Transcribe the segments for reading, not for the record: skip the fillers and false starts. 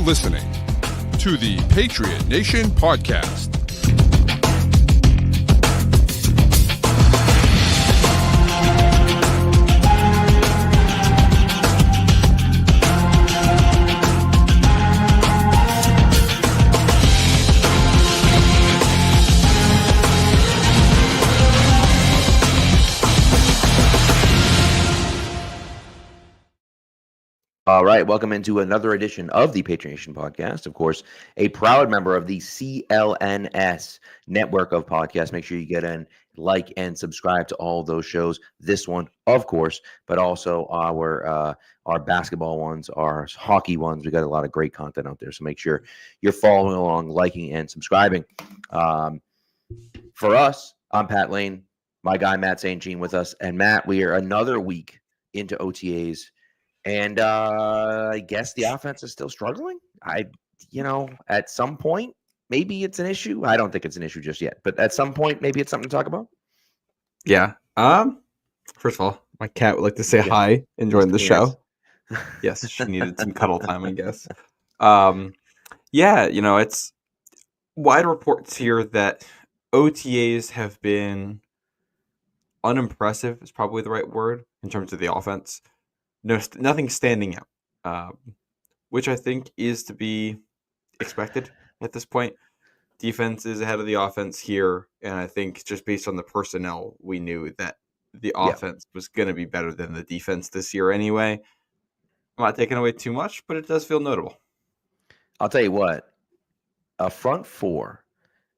listening to the Patriot Nation podcast. All right, welcome into another edition of the Patriot Nation podcast. Of course, a proud member of the CLNS network of podcasts. Make sure you get in, like, and subscribe to all those shows. This one, of course, but also our basketball ones, our hockey ones. We got a lot of great content out there, so make sure you're following along, liking, and subscribing. For us, I'm Pat Lane, my guy Matt St. Jean with us, and Matt, we are another week into OTAs. And I guess the offense is still struggling. At some point, maybe it's an issue. I don't think it's an issue just yet, but at some point, maybe it's something to talk about. Yeah. First of all, my cat would like to say hi, enjoying the show. Yes, she needed some cuddle time, I guess. It's wide reports here that OTAs have been unimpressive is probably the right word in terms of the offense. Nothing standing out, which I think is to be expected at this point. Defense is ahead of the offense here, and I think just based on the personnel, we knew that the offense was going to be better than the defense this year anyway. I'm not taking away too much, but it does feel notable. I'll tell you what, a front four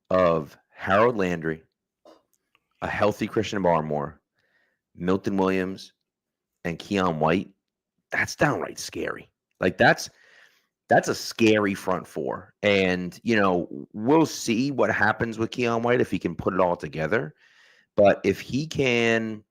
of Harold Landry, a healthy Christian Barmore, Milton Williams, and Keon White, that's downright scary. Like that's a scary front four. And, we'll see what happens with Keon White if he can put it all together. But if he can,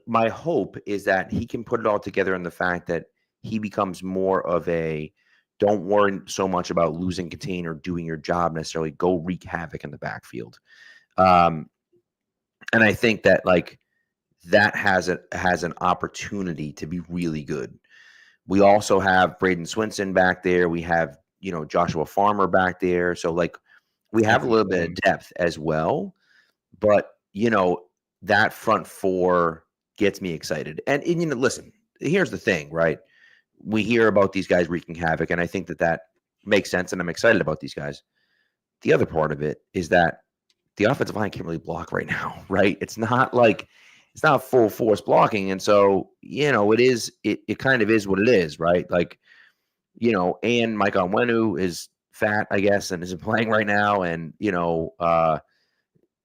my hope is that he can put it all together in the fact that he becomes more of a don't worry so much about losing contain or doing your job necessarily. Go wreak havoc in the backfield. And I think that that has an opportunity to be really good. We also have Braden Swinson back there. We have, Joshua Farmer back there. So we have a little bit of depth as well, but that front four gets me excited. And listen, here's the thing, right? We hear about these guys wreaking havoc, and I think that makes sense, and I'm excited about these guys. The other part of it is that the offensive line can't really block right now, right? It's not full force blocking. And so, it kind of is what it is, right? And Mike Onwenu is fat, I guess, and isn't playing right now. And,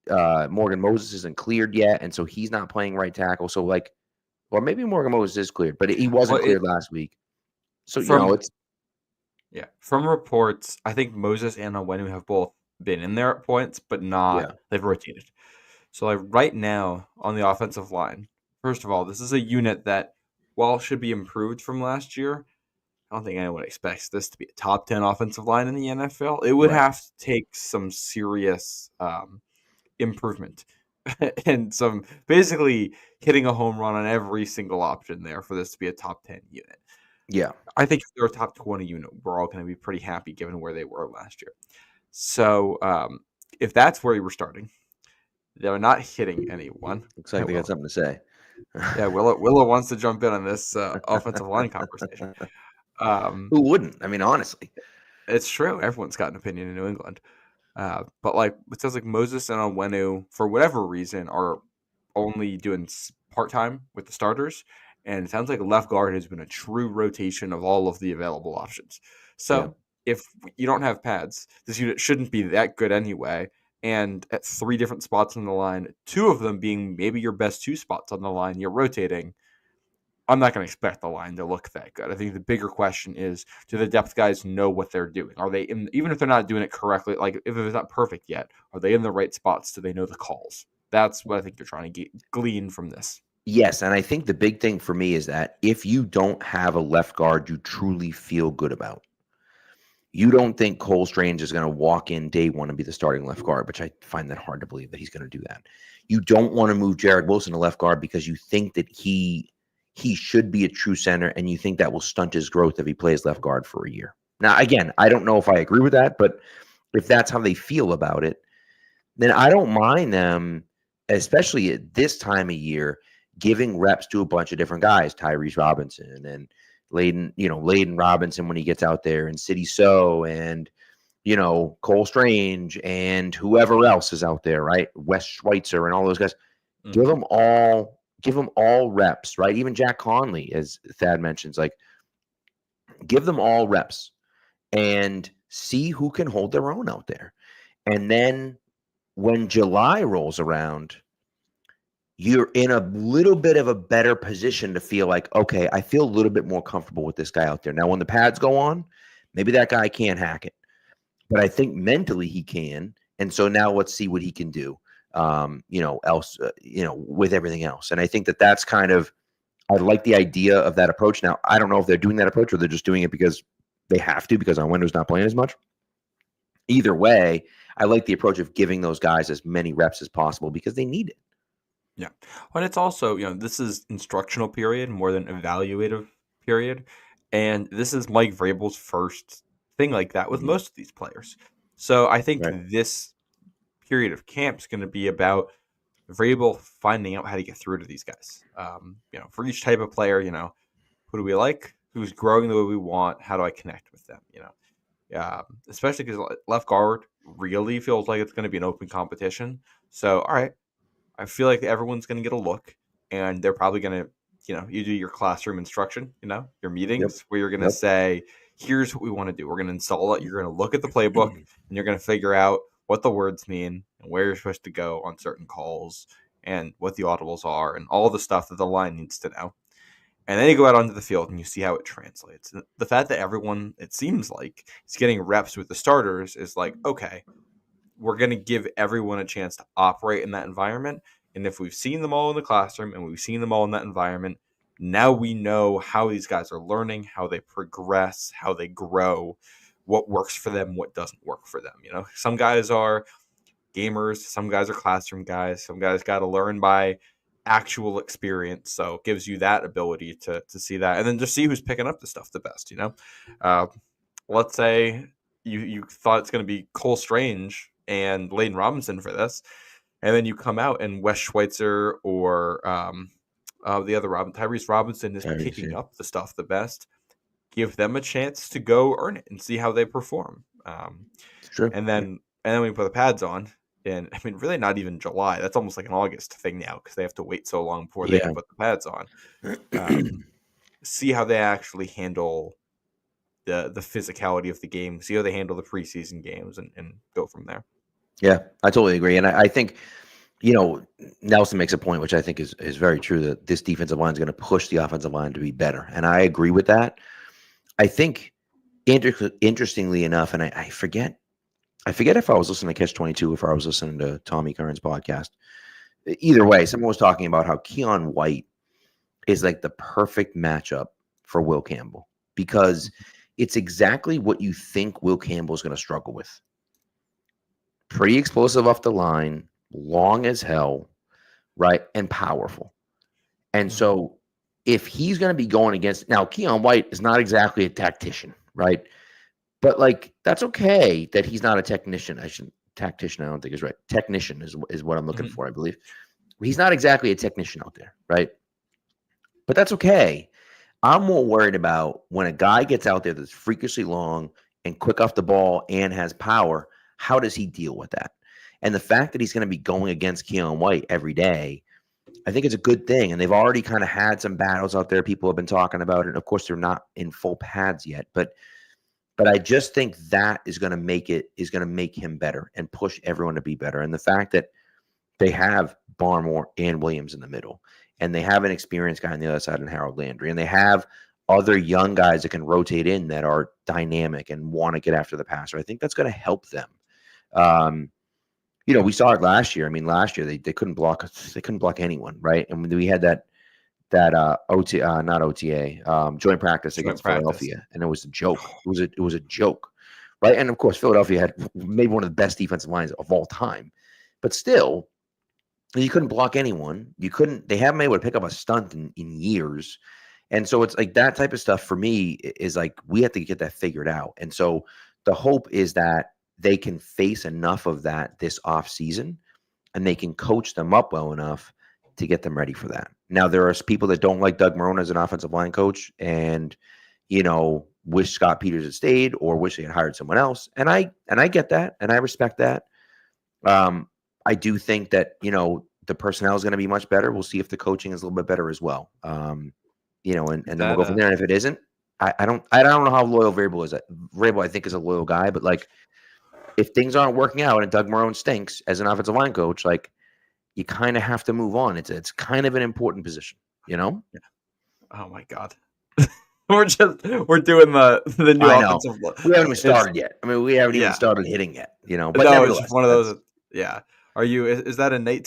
Morgan Moses isn't cleared yet. And so he's not playing right tackle. So or maybe Morgan Moses is cleared, but he wasn't cleared last week. So, from reports, I think Moses and Onwenu have both been in there at points, but they've rotated. So right now on the offensive line, first of all, this is a unit that, while should be improved from last year, I don't think anyone expects this to be a top 10 offensive line in the NFL. It would have to take some serious improvement and some basically hitting a home run on every single option there for this to be a top 10 unit. Yeah. I think if they're a top 20 unit, we're all going to be pretty happy given where they were last year. So if that's where you were starting, they're not hitting anyone. Looks like they got something to say. Yeah, Willow wants to jump in on this offensive line conversation. Who wouldn't? I mean, honestly. It's true. Everyone's got an opinion in New England. But it sounds like Moses and Onwenu, for whatever reason, are only doing part-time with the starters. And it sounds like left guard has been a true rotation of all of the available options. So if you don't have pads, this unit shouldn't be that good anyway. And at 3 different spots on the line, 2 of them being maybe your best 2 spots on the line, you're rotating. I'm not going to expect the line to look that good. I think the bigger question is, do the depth guys know what they're doing? Are they even if they're not doing it correctly, if it's not perfect yet, are they in the right spots? Do they know the calls? That's what I think you're trying to glean from this. Yes, and I think the big thing for me is that if you don't have a left guard you truly feel good about, you don't think Cole Strange is going to walk in day one and be the starting left guard, which I find that hard to believe that he's going to do that. You don't want to move Jared Wilson to left guard because you think that he should be a true center, and you think that will stunt his growth if he plays left guard for a year. Now, again, I don't know if I agree with that, but if that's how they feel about it, then I don't mind them, especially at this time of year, giving reps to a bunch of different guys, Tyrese Robinson and Layden Robinson when he gets out there, and City So, and Cole Strange, and whoever else is out there, right? Wes Schweitzer and all those guys. Give them all reps, right? Even Jack Conley, as Thad mentions, like give them all reps and see who can hold their own out there. And then when July rolls around, you're in a little bit of a better position to feel like, okay, I feel a little bit more comfortable with this guy out there. Now, when the pads go on, maybe that guy can't hack it, but I think mentally he can. And so now let's see what he can do, with everything else. And I think that that's kind of, I like the idea of that approach. Now, I don't know if they're doing that approach or they're just doing it because they have to, because Onwenu's not playing as much. Either way, I like the approach of giving those guys as many reps as possible because they need it. Yeah. But it's also, this is instructional period more than evaluative period. And this is Mike Vrabel's first thing like that with most of these players. So I think this period of camp is going to be about Vrabel finding out how to get through to these guys. For each type of player, who do we like? Who's growing the way we want? How do I connect with them? Especially because left guard really feels like it's going to be an open competition. So, all right, I feel like everyone's going to get a look, and they're probably going to, you do your classroom instruction, your meetings where you're going to say, here's what we want to do. We're going to install it. You're going to look at the playbook, and you're going to figure out what the words mean and where you're supposed to go on certain calls and what the audibles are and all the stuff that the line needs to know. And then you go out onto the field and you see how it translates. The fact that everyone, it seems like, is getting reps with the starters is like, okay, we're going to give everyone a chance to operate in that environment. And if we've seen them all in the classroom and we've seen them all in that environment, now we know how these guys are learning, how they progress, how they grow, what works for them, what doesn't work for them. Some guys are gamers, some guys are classroom guys, some guys got to learn by actual experience. So it gives you that ability to see that, and then just see who's picking up the stuff the best. Let's say you thought it's going to be Cole Strange and Layden Robinson for this, and then you come out and Wes Schweitzer or the other Tyrese Robinson is picking up the stuff the best. Give them a chance to go earn it and see how they perform. True. And then we put the pads on. And I mean, really not even July. That's almost like an August thing now because they have to wait so long before they can put the pads on. See how they actually handle the physicality of the game. See how they handle the preseason games and go from there. Yeah, I totally agree. And I think, Nelson makes a point, which I think is very true, that this defensive line is going to push the offensive line to be better. And I agree with that. I think, interestingly enough, and I forget if I was listening to Catch 22, if I was listening to Tommy Curran's podcast. Either way, someone was talking about how Keon White is like the perfect matchup for Will Campbell because it's exactly what you think Will Campbell is going to struggle with. Pretty explosive off the line, long as hell, right, and powerful. And so if he's going to be going against – now, Keon White is not exactly a tactician, right? But, that's okay that he's not a technician. Tactician, I don't think is right. Technician is what I'm looking for, I believe. He's not exactly a technician out there, right? But that's okay. I'm more worried about when a guy gets out there that's freakishly long and quick off the ball and has power, how does he deal with that? And the fact that he's going to be going against Keon White every day, I think it's a good thing. And they've already kind of had some battles out there. People have been talking about it. Of course, they're not in full pads yet, but I just think that is going to make him better and push everyone to be better. And the fact that they have Barmore and Williams in the middle, and they have an experienced guy on the other side in Harold Landry, and they have other young guys that can rotate in that are dynamic and want to get after the passer. I think that's going to help them. We saw it last year. I mean, last year they couldn't block anyone, right? And we had that OTA, not OTA, joint practice against Philadelphia, and it was a joke. It was a joke, right? And of course, Philadelphia had maybe one of the best defensive lines of all time, but still, you couldn't block anyone. They haven't been able to pick up a stunt in years, And so it's like that type of stuff for me is like we have to get that figured out. And so the hope is that they can face enough of that this off season and they can coach them up well enough to get them ready for that. Now there are people that don't like Doug Marrone as an offensive line coach and wish Scott Peters had stayed or wish they had hired someone else. And I get that and I respect that. I do think that, the personnel is going to be much better. We'll see if the coaching is a little bit better as well. And then we'll go from there. And if it isn't, I don't know how loyal Vrabel is. Vrabel, I think, is a loyal guy, but like if things aren't working out and Doug Marrone stinks as an offensive line coach, like you kind of have to move on. It's kind of an important position, Yeah. Oh my God. we're doing the new offensive line. We haven't even started yet. I mean, we haven't even started hitting yet, But no, it's just one of those. Yeah. Are you? Is that a Nate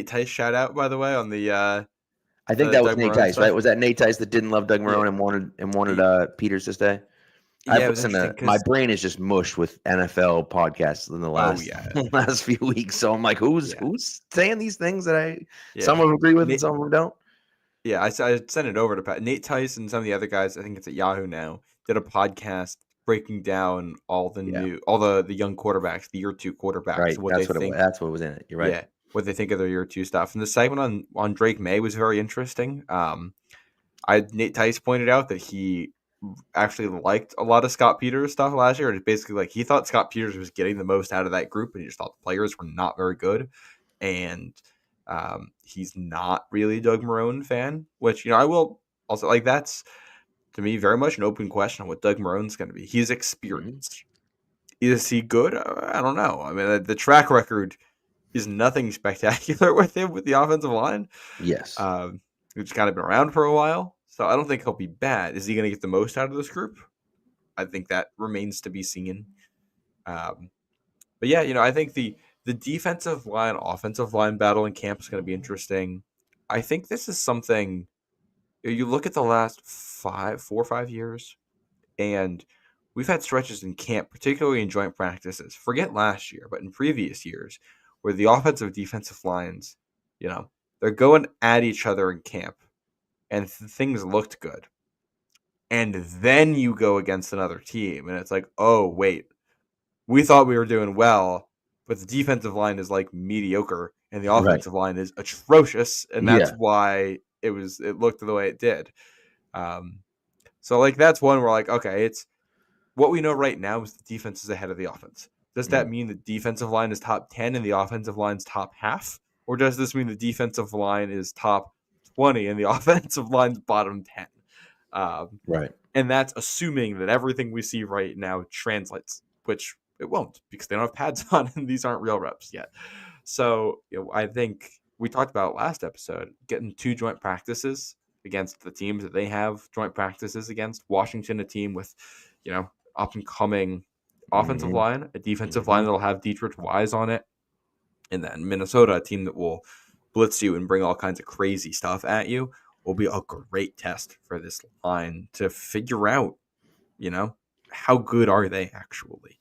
Tice shout out, by the way, on the? I think that was Nate Tice, right? Was that Nate Tice that didn't love Doug Marrone and wanted Peters to stay? Yeah, it was interesting. My brain is just mush with NFL podcasts in the last few weeks. So I'm like, who's saying these things that some of them agree with and some of them don't? Yeah, I sent it over to Pat. Nate Tice and some of the other guys, I think it's at Yahoo now, did a podcast breaking down all the young quarterbacks, the year 2 quarterbacks, right? What they think. That's what was in it. You're right. Yeah, what they think of their year 2 stuff. And the segment on Drake Maye was very interesting. Nate Tice pointed out that he actually liked a lot of Scott Peters stuff last year. And it's basically like he thought Scott Peters was getting the most out of that group, and he just thought the players were not very good. And he's not really a Doug Marrone fan, which I will also like. That's to me very much an open question on what Doug Marrone's going to be. He's experienced. Is he good? I don't know. I mean, the track record is nothing spectacular with him with the offensive line. Yes, he's kind of been around for a while, so I don't think he'll be bad. Is he going to get the most out of this group? I think that remains to be seen. But yeah, I think the defensive line, offensive line battle in camp is going to be interesting. I think this is something you look at the last 4 or 5 years, and we've had stretches in camp, particularly in joint practices. Forget last year, but in previous years, where the offensive defensive lines, they're going at each other in camp, and things looked good. And then you go against another team, and it's like, oh, wait, we thought we were doing well, but the defensive line is like mediocre and the offensive line is atrocious, and that's why it looked the way it did. So like that's one where like, okay, it's what we know right now is the defense is ahead of the offense. Does that mean the defensive line is top 10 and the offensive line's top half? Or does this mean the defensive line is top 20 and the offensive line's bottom 10? Right. And that's assuming that everything we see right now translates, which it won't because they don't have pads on and these aren't real reps yet. So I think we talked about last episode, getting 2 joint practices against the teams that they have joint practices against. Washington, a team with, up and coming offensive line, a defensive line that'll have Dietrich Wise on it. And then Minnesota, a team that will blitz you and bring all kinds of crazy stuff at you, will be a great test for this line to figure out, how good are they actually.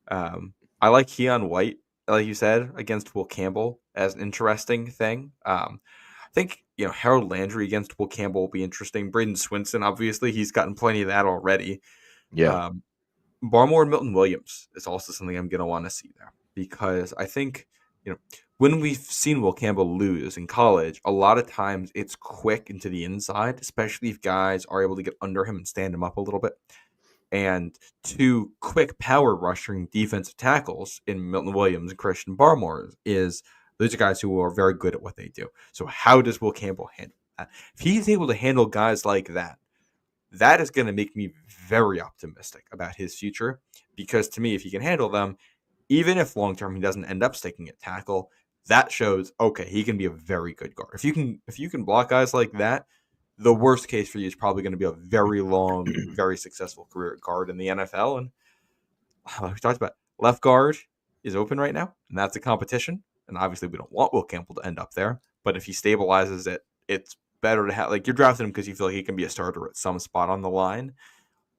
I like Keon White, like you said, against Will Campbell as an interesting thing. I think, Harold Landry against Will Campbell will be interesting. Braden Swinson, obviously, he's gotten plenty of that already. Yeah. Barmore and Milton Williams is also something I'm going to want to see there because I think, when we've seen Will Campbell lose in college, a lot of times it's quick into the inside, especially if guys are able to get under him and stand him up a little bit. And 2 quick power rushing defensive tackles in Milton Williams and Christian Barmore those are guys who are very good at what they do. So how does Will Campbell handle that? If he's able to handle guys like that, that is going to make me very optimistic about his future because to me, if he can handle them, even if long-term he doesn't end up sticking at tackle, that shows, okay, he can be a very good guard. If you can block guys like that, the worst case for you is probably going to be a very long, very successful career at guard in the NFL. And we talked about left guard is open right now, and that's a competition. And obviously we don't want Will Campbell to end up there. But if he stabilizes it, it's better to have, like, you're drafting him because you feel like he can be a starter at some spot on the line.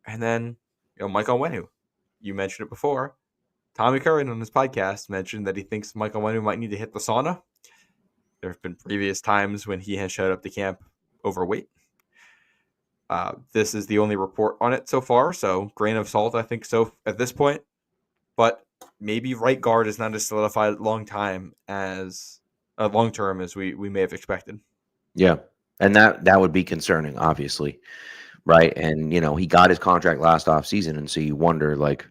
And then, Mike Onwenu, you mentioned it before. Tommy Curran on his podcast mentioned that he thinks Mike Onwenu might need to hit the sauna. There have been previous times when he has showed up to camp overweight. This is the only report on it so far, so grain of salt, I think so at this point. But maybe right guard is not as solidified long term as we may have expected. Yeah. And that would be concerning, obviously. Right. And, he got his contract last offseason. And so you wonder, like,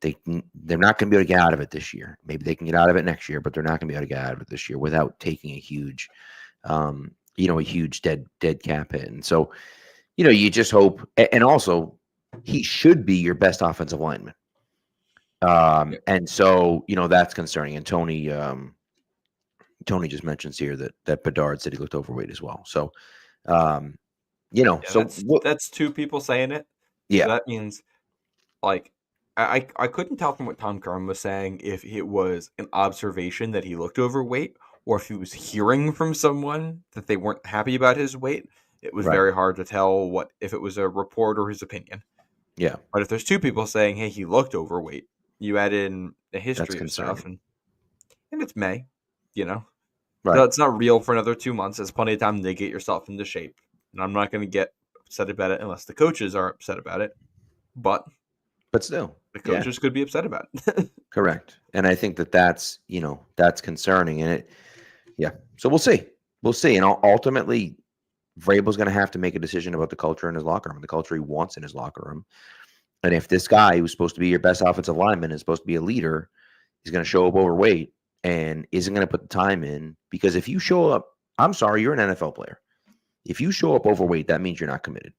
they're not going to be able to get out of it this year. Maybe they can get out of it next year, but they're not going to be able to get out of it this year without taking a huge, a huge dead cap hit. And so, you just hope. And also, he should be your best offensive lineman. And so, that's concerning. And Tony just mentions here that Bedard said he looked overweight as well. So, that's two people saying it. Yeah. So that means, like, I couldn't tell from what Tom Curran was saying if it was an observation that he looked overweight or if he was hearing from someone that they weren't happy about his weight. It was very hard to tell if it was a report or his opinion. Yeah. But if there's two people saying, hey, he looked overweight, you add in the history of stuff, and it's May, Right. So it's not real for another 2 months. There's plenty of time to get yourself into shape. And I'm not going to get upset about it unless the coaches are upset about it. But still, the coaches could be upset about it. Correct. And I think that's concerning. And so we'll see. And ultimately, Vrabel's going to have to make a decision about the culture in his locker room, the culture he wants in his locker room. And if this guy who's supposed to be your best offensive lineman is supposed to be a leader, he's going to show up overweight and isn't going to put the time in. Because if you show up, I'm sorry, you're an NFL player. If you show up overweight, that means you're not committed.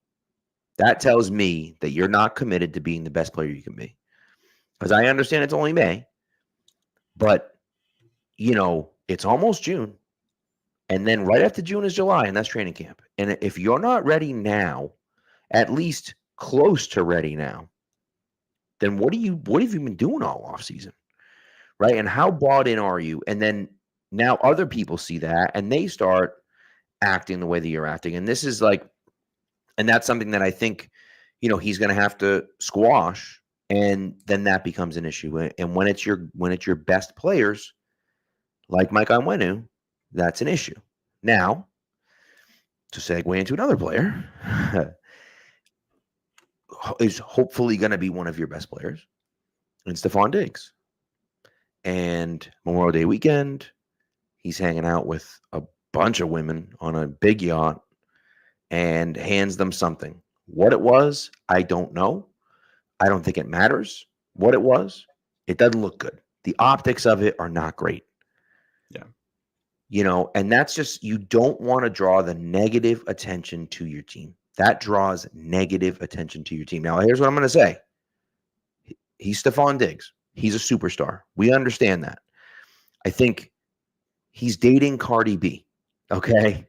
That tells me that you're not committed to being the best player you can be. Because I understand it's only May, but, it's almost June. And then right after June is July, and that's training camp. And if you're not ready now, at least close to ready now, then what have you been doing all offseason? Right? And how bought in are you? And then now other people see that and they start acting the way that you're acting. And this is and that's something that I think, he's going to have to squash. And then that becomes an issue. And when it's your best players, like Mike Onwenu, that's an issue. Now, to segue into another player, is hopefully going to be one of your best players, and Stephon Diggs. And Memorial Day weekend, he's hanging out with a bunch of women on a big yacht and hands them something. What it was, I don't know. I don't think it matters what it was. It doesn't look good. The optics of it are not great. Yeah. And that's just, you don't want to draw the negative attention to your team. That draws negative attention to your team. Now, here's what I'm going to say. He's Stephon Diggs. He's a superstar. We understand that. I think he's dating Cardi B. Okay.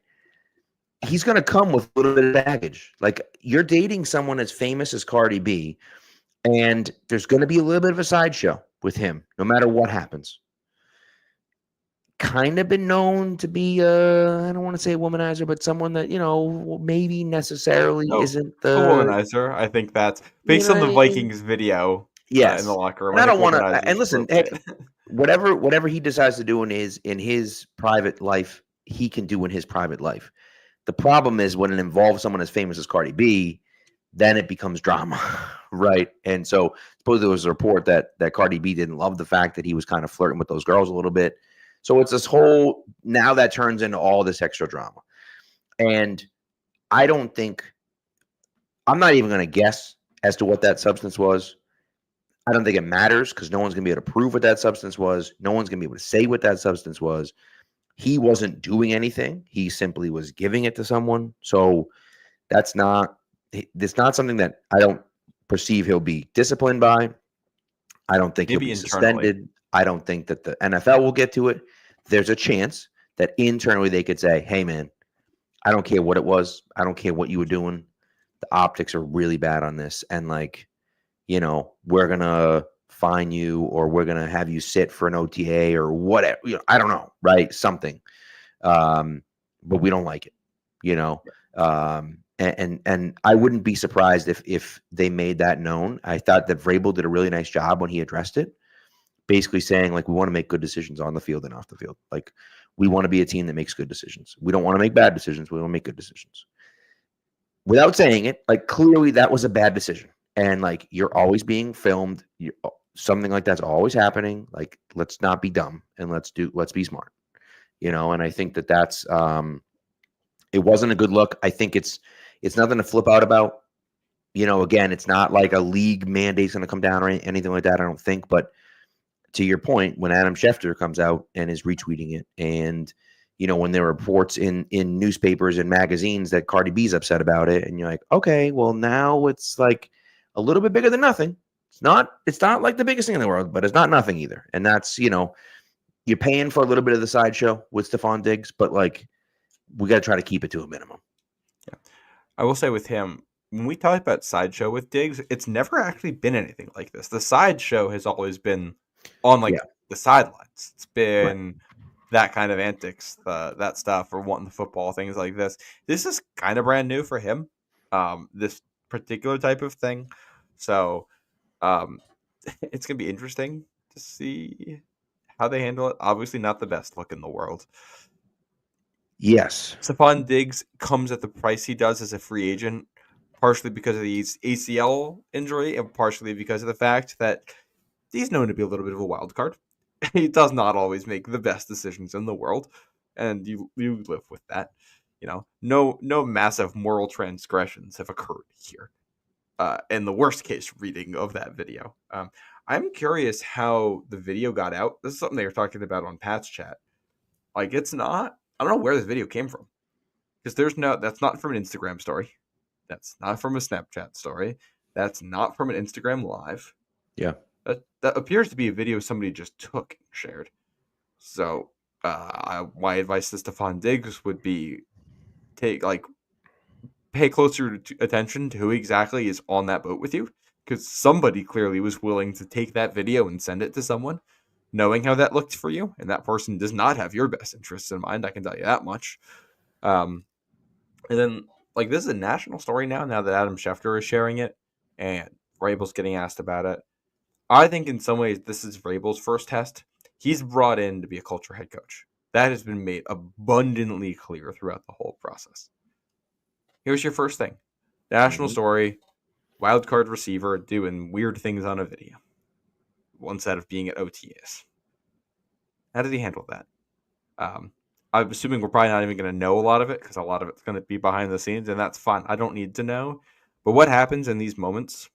He's going to come with a little bit of baggage. Like, you're dating someone as famous as Cardi B, and there's going to be a little bit of a sideshow with him, no matter what happens. Kind of been known to be, I don't want to say a womanizer, but someone that, maybe necessarily isn't the womanizer. I think that's based on the Vikings video. Yes. In the locker room. And I don't want to, and listen, hey, whatever he decides to do in his private life, he can do in his private life. The problem is when it involves someone as famous as Cardi B, then it becomes drama, right? And so suppose there was a report that Cardi B didn't love the fact that he was kind of flirting with those girls a little bit. So it's this whole, now that turns into all this extra drama. And I'm not even going to guess as to what that substance was. I don't think it matters because no one's going to be able to prove what that substance was. No one's going to be able to say what that substance was. He wasn't doing anything. He simply was giving it to someone. So it's not something that I don't perceive he'll be disciplined by. I don't think he'll be suspended. I don't think that the NFL will get to it. There's a chance that internally they could say, hey, man, I don't care what it was. I don't care what you were doing. The optics are really bad on this. And we're going to fine you, or we're going to have you sit for an OTA or whatever. I don't know, right? Something. But we don't like it, and I wouldn't be surprised if they made that known. I thought that Vrabel did a really nice job when he addressed it, basically saying, we want to make good decisions on the field and off the field. We want to be a team that makes good decisions. We don't want to make bad decisions. We want to make good decisions. without saying it, like clearly that was a bad decision. And like you're always being filmed. Something like that's always happening. Like let's not be dumb and let's be smart. And I think that's it wasn't a good look. I think it's nothing to flip out about. Again, it's not like a league mandate's going to come down or anything like that, I don't think. But to your point, when Adam Schefter comes out and is retweeting it, and when there are reports in newspapers and magazines that Cardi B's upset about it, and you're like, okay, well now it's like a little bit bigger than nothing. It's not like the biggest thing in the world, but it's not nothing either. And that's you're paying for a little bit of the sideshow with Stephon Diggs, but like we got to try to keep it to a minimum. Yeah. I will say with him, when we talk about sideshow with Diggs, it's never actually been anything like this. The sideshow has always been on the sidelines. It's been that kind of antics, that stuff, or wanting the football, things like this. This is kind of brand new for him, this particular type of thing. So it's going to be interesting to see how they handle it. Obviously not the best look in the world. Yes. Stephon Diggs comes at the price he does as a free agent, partially because of the ACL injury and partially because of the fact that he's known to be a little bit of a wild card. He does not always make the best decisions in the world, and you live with that. No massive moral transgressions have occurred here. In the worst case reading of that video. I'm curious how the video got out. This is something they were talking about on Pat's chat. Like, it's not, I don't know where this video came from. Because that's not from an Instagram story. That's not from a Snapchat story. That's not from an Instagram live. Yeah. That appears to be a video somebody just took and shared. So, my advice to Stephon Diggs would be pay closer attention to who exactly is on that boat with you, because somebody clearly was willing to take that video and send it to someone, knowing how that looked for you, and that person does not have your best interests in mind. I can tell you that much. And then, this is a national story now that Adam Schefter is sharing it, and Vrabel's getting asked about it. I think in some ways this is Vrabel's first test. He's brought in to be a culture head coach. That has been made abundantly clear throughout the whole process. Here's your first thing. National story, wildcard receiver doing weird things on a video. One set of being at OTAs. How did he handle that? I'm assuming we're probably not even going to know a lot of it because a lot of it's going to be behind the scenes, and that's fine. I don't need to know. But what happens in these moments,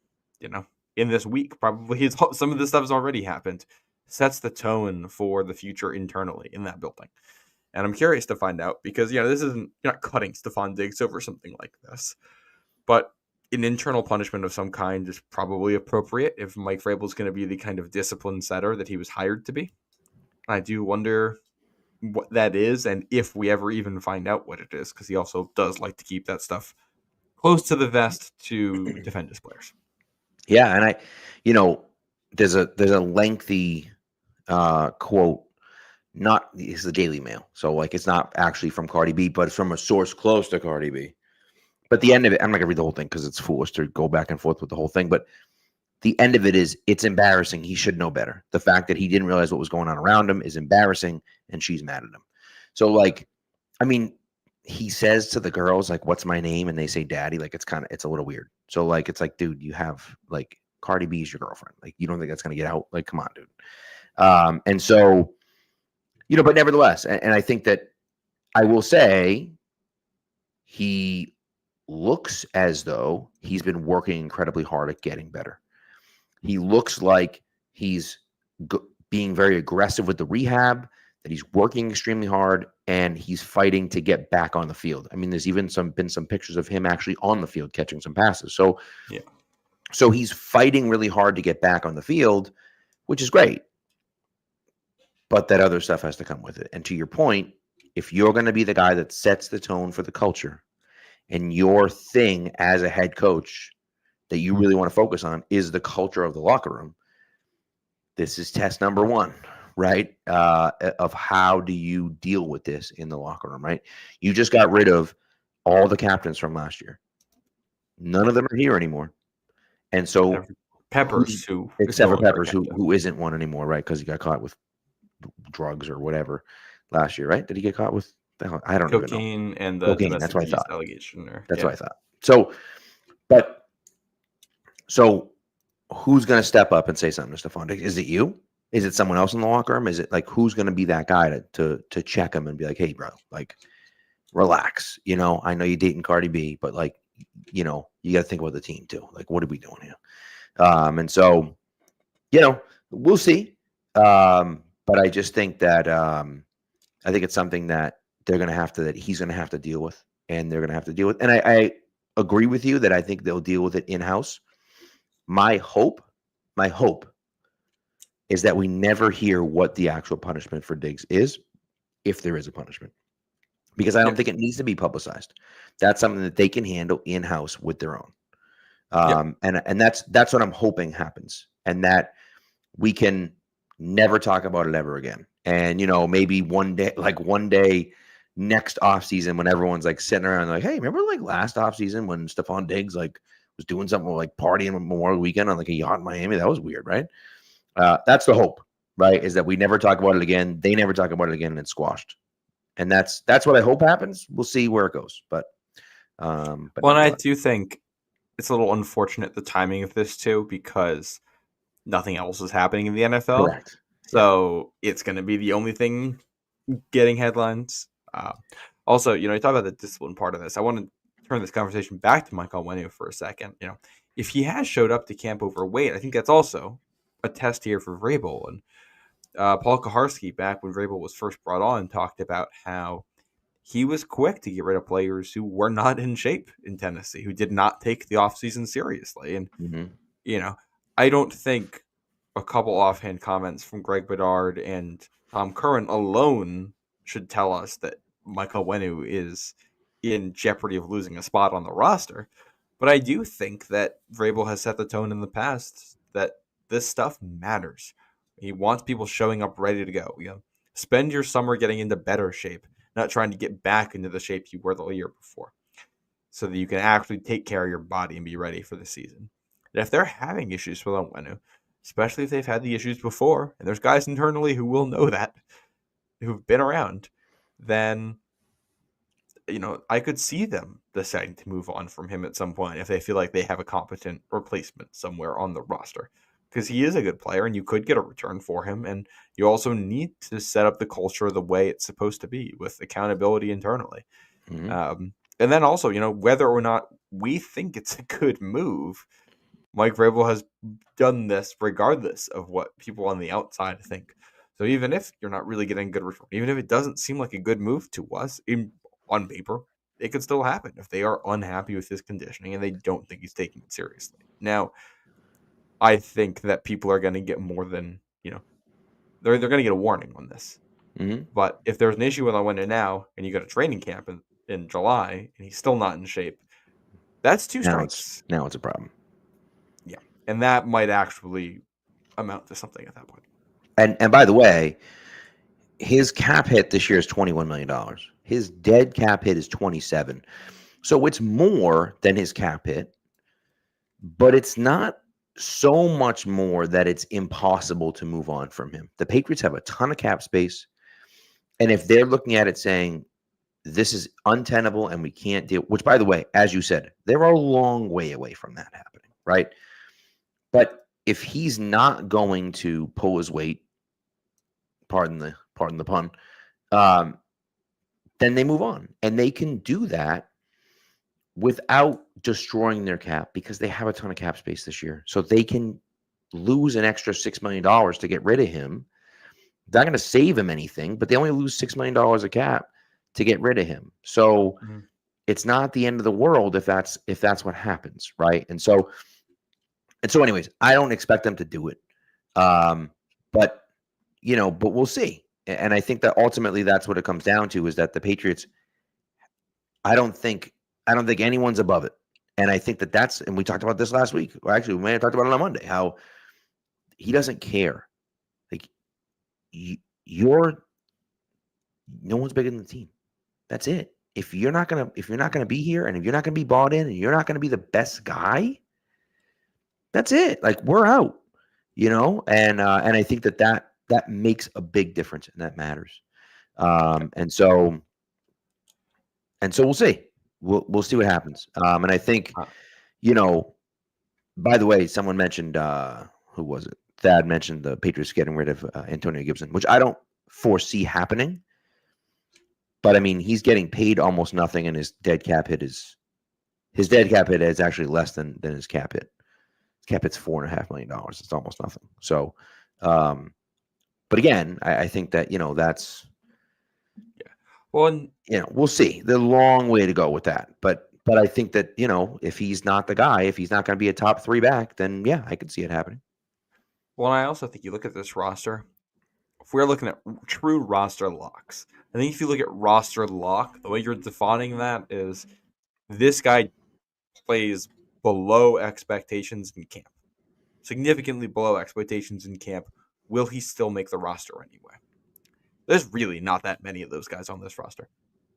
in this week, probably some of this stuff has already happened, sets the tone for the future internally in that building. And I'm curious to find out because, this isn't, you're not cutting Stephon Diggs over something like this. But an internal punishment of some kind is probably appropriate if Mike Vrabel is going to be the kind of discipline setter that he was hired to be. I do wonder what that is and if we ever even find out what it is, because he also does like to keep that stuff close to the vest to defend his players. Yeah, and there's a lengthy quote. It's the Daily Mail, so it's not actually from Cardi B, but it's from a source close to Cardi B. But the end of it, I'm not gonna read the whole thing because it's foolish to go back and forth with the whole thing. But the end of it is, it's embarrassing. He should know better. The fact that he didn't realize what was going on around him is embarrassing, and she's mad at him. So he says to the girls, what's my name? And they say daddy. It's a little weird. So it's dude, you have Cardi B is your girlfriend. You don't think that's going to get out? Come on, dude. And so, but nevertheless, and I think that I will say he looks as though he's been working incredibly hard at getting better. He looks like he's being very aggressive with the rehab, that he's working extremely hard, and he's fighting to get back on the field. I mean, there's even been some pictures of him actually on the field catching some passes. So, yeah. So he's fighting really hard to get back on the field, which is great. But that other stuff has to come with it. And to your point, if you're going to be the guy that sets the tone for the culture, and your thing as a head coach that you really want to focus on is the culture of the locker room, this is test number one, right? Of how do you deal with this in the locker room, right? You just got rid of all the captains from last year. None of them are here anymore. And so Peppers, except for Peppers, who isn't one anymore, right? Because he got caught with drugs or whatever last year, right? Did he get caught with? the hell? I don't even know. Cocaine and the Cocaine. That's domestic what I abuse thought. allegation. That's what I thought. So who's going to step up and say something to Stephon Diggs? Is it you? Is it someone else in the locker room? Is it like who's going to be that guy to check him and be like, hey, bro, like, relax. You know, I know you're dating Cardi B, but like, you know, you got to think about the team too. Like, what are we doing here? And so, you know, we'll see. But I just think that I think it's something that that he's going to have to deal with, and they're going to have to deal with. And I agree with you that I think they'll deal with it in house. My hope is that we never hear what the actual punishment for Diggs is, if there is a punishment, because I don't think it needs to be publicized. That's something that they can handle in house with their own. And that's what I'm hoping happens, and that we can never talk about it ever again. And you know, maybe one day next offseason, when everyone's like sitting around like, hey, remember like last offseason when Stephon Diggs like was doing something like partying on Memorial Weekend on like a yacht in Miami? That was weird, right? That's the hope, right? Is that we never talk about it again. They never talk about it again, and it's squashed. And that's what I hope happens. We'll see where it goes, but and I do think it's a little unfortunate the timing of this too, because nothing else is happening in the NFL. Correct. So it's going to be the only thing getting headlines. Also, you know, you talk about the discipline part of this. I want to turn this conversation back to Michael Onwenu for a second. You know, if he has showed up to camp overweight, I think that's also a test here for Vrabel. And Paul Kaharski, back when Vrabel was first brought on, talked about how he was quick to get rid of players who were not in shape in Tennessee, who did not take the offseason seriously. And, you know, I don't think a couple offhand comments from Greg Bedard and Tom Curran alone should tell us that Michael Onwenu is in jeopardy of losing a spot on the roster. But I do think that Vrabel has set the tone in the past that this stuff matters. He wants people showing up ready to go. You know, spend your summer getting into better shape, not trying to get back into the shape you were the year before, so that you can actually take care of your body and be ready for the season. And if they're having issues with Onwenu, especially if they've had the issues before, and there's guys internally who will know that, who've been around, then, you know, I could see them deciding to move on from him at some point if they feel like they have a competent replacement somewhere on the roster. Because he is a good player, and you could get a return for him, and you also need to set up the culture the way it's supposed to be, with accountability internally. And then also, you know, whether or not we think it's a good move, Mike Vrabel has done this regardless of what people on the outside think. So even if you're not really getting good return, even if it doesn't seem like a good move to us on paper, it could still happen if they are unhappy with his conditioning and they don't think he's taking it seriously. Now, I think that people are going to get more than, you know, they're going to get a warning on this. But if there's an issue with Onwenu now, and you got a training camp in July, and he's still not in shape, that's two strikes. Now it's a problem. Yeah, and that might actually amount to something at that point. And by the way, his cap hit this year is $21 million. His dead cap hit is 27. So it's more than his cap hit, but it's not so much more that it's impossible to move on from him. The Patriots have a ton of cap space. And if they're looking at it saying, this is untenable and we can't deal, which, by the way, as you said, they're a long way away from that happening, right? But if he's not going to pull his weight, pardon the pun, then they move on. And they can do that without destroying their cap, because they have a ton of cap space this year. So they can lose an extra $6 million to get rid of him. They're not going to save him anything, but they only lose $6 million of cap to get rid of him. So it's not the end of the world if that's what happens, right? And so anyways, I don't expect them to do it. But we'll see. And I think that ultimately that's what it comes down to, is that the Patriots, I don't think anyone's above it. And I think that and we talked about this last week. Or actually, we may have talked about it on Monday, how he doesn't care. Like, no one's bigger than the team. That's it. If you're not gonna be here, and if you're not gonna be bought in, and you're not gonna be the best guy, that's it. Like, we're out. And I think that makes a big difference, and that matters. And so, And so we'll see. We'll see what happens. And I think, Uh, by the way, someone mentioned who was it? Thad mentioned the Patriots getting rid of Antonio Gibson, which I don't foresee happening. But I mean, he's getting paid almost nothing, and his dead cap hit is actually less than his cap hit. His cap hit's $4.5 million. It's almost nothing. So, but again, I think that that's well, and we'll see. The long way to go with that, but I think that if he's not the guy, if he's not going to be a top 3 back, then yeah, I could see it happening. well, I also think you look at this roster. If we're looking at true roster locks, I think if you look at roster lock, the way you're defining that is this guy plays below expectations in camp, significantly below expectations in camp. Will he still make the roster anyway? There's really not that many of those guys on this roster.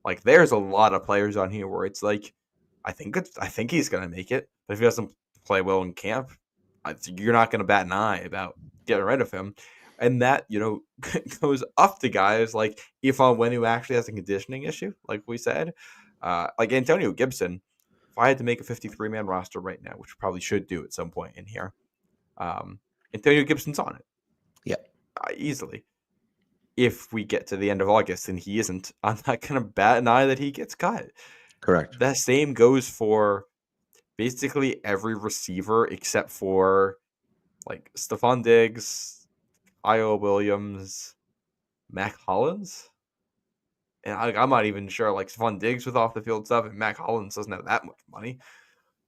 Like, there's a lot of players on here where it's like, I think he's gonna make it, but if he doesn't play well in camp, you're not gonna bat an eye about getting rid of him. And that goes up to guys like Onwenu actually has a conditioning issue, like we said, like Antonio Gibson. If I had to make a 53-man roster right now, which we probably should do at some point in here, Antonio Gibson's on it. Yeah, easily. If we get to the end of August and he isn't, I'm not going to bat an eye that he gets cut. correct. That same goes for basically every receiver except for like Stephon Diggs, Iowa Williams, Mac Hollins. And I'm not even sure, like, Stephon Diggs with off the field stuff, and Mac Hollins doesn't have that much money.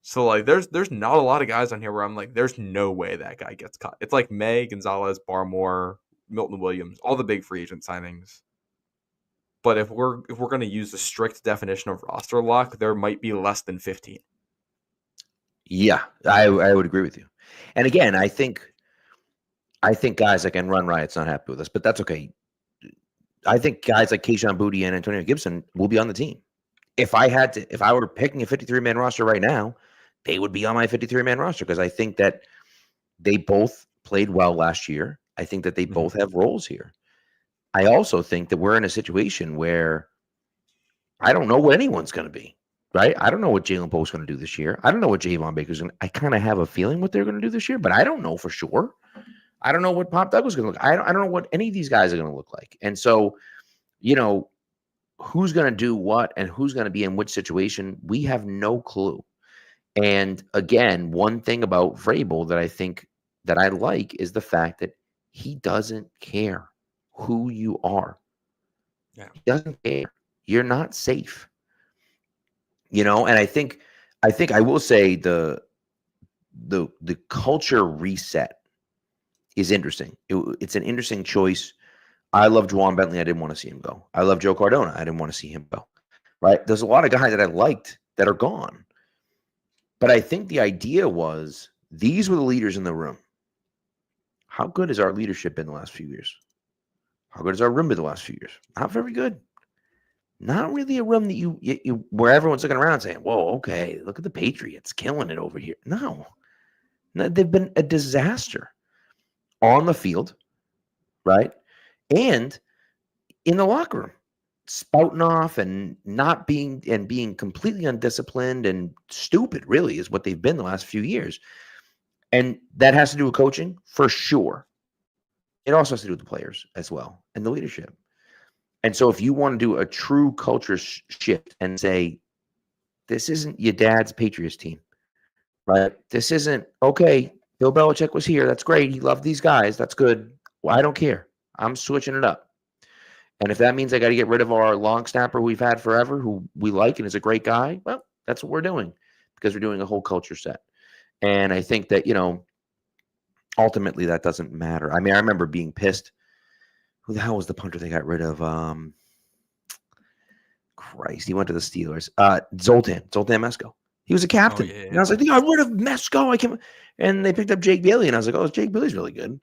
So, like, there's not a lot of guys on here where I'm like, there's no way that guy gets cut. It's like Maye, Gonzalez, Barmore, Milton Williams, all the big free agent signings. But if we're going to use the strict definition of roster lock, there might be less than 15. Yeah, I would agree with you. And again, I think guys like Run Riot's not happy with us, but that's okay. I think guys like Kayshon Boutte and Antonio Gibson will be on the team. If I were picking a 53-man roster right now, they would be on my 53-man roster because I think that they both played well last year. I think that they both have roles here. I also think that we're in a situation where I don't know what anyone's going to be, right? I don't know what Jalen Poe's going to do this year. I don't know what Javon Baker's going to. I kind of have a feeling what they're going to do this year, but I don't know for sure. I don't know what Pop Douglas is going to look. I don't know what any of these guys are going to look like. And so, who's going to do what and who's going to be in which situation, we have no clue. And again, one thing about Vrabel that I think that I like is the fact that he doesn't care who you are. Yeah. He doesn't care. You're not safe. And I think I will say the culture reset is interesting. It's an interesting choice. I love Juwan Bentley. I didn't want to see him go. I love Joe Cardona. I didn't want to see him go. Right? There's a lot of guys that I liked that are gone. But I think the idea was these were the leaders in the room. How good has our leadership been the last few years? How good has our room been the last few years? Not very good. Not really a room that you where everyone's looking around saying, whoa, okay, look at the Patriots killing it over here. No, they've been a disaster on the field, right? And in the locker room, spouting off and being completely undisciplined and stupid, really, is what they've been the last few years. And that has to do with coaching for sure. It also has to do with the players as well and the leadership. And so if you want to do a true culture shift and say, this isn't your dad's Patriots team, right? This isn't, okay, Bill Belichick was here. That's great. He loved these guys. That's good. Well, I don't care. I'm switching it up. And if that means I got to get rid of our long snapper who we've had forever, who we like and is a great guy, well, that's what we're doing because we're doing a whole culture set. And I think that, ultimately that doesn't matter. I mean, I remember being pissed. Who the hell was the punter they got rid of? Christ, he went to the Steelers. Zoltan Mesko. He was a captain. Oh, yeah. And I was like, they got rid of Mesko. I can't. And they picked up Jake Bailey, and I was like, oh, Jake Bailey's really good. And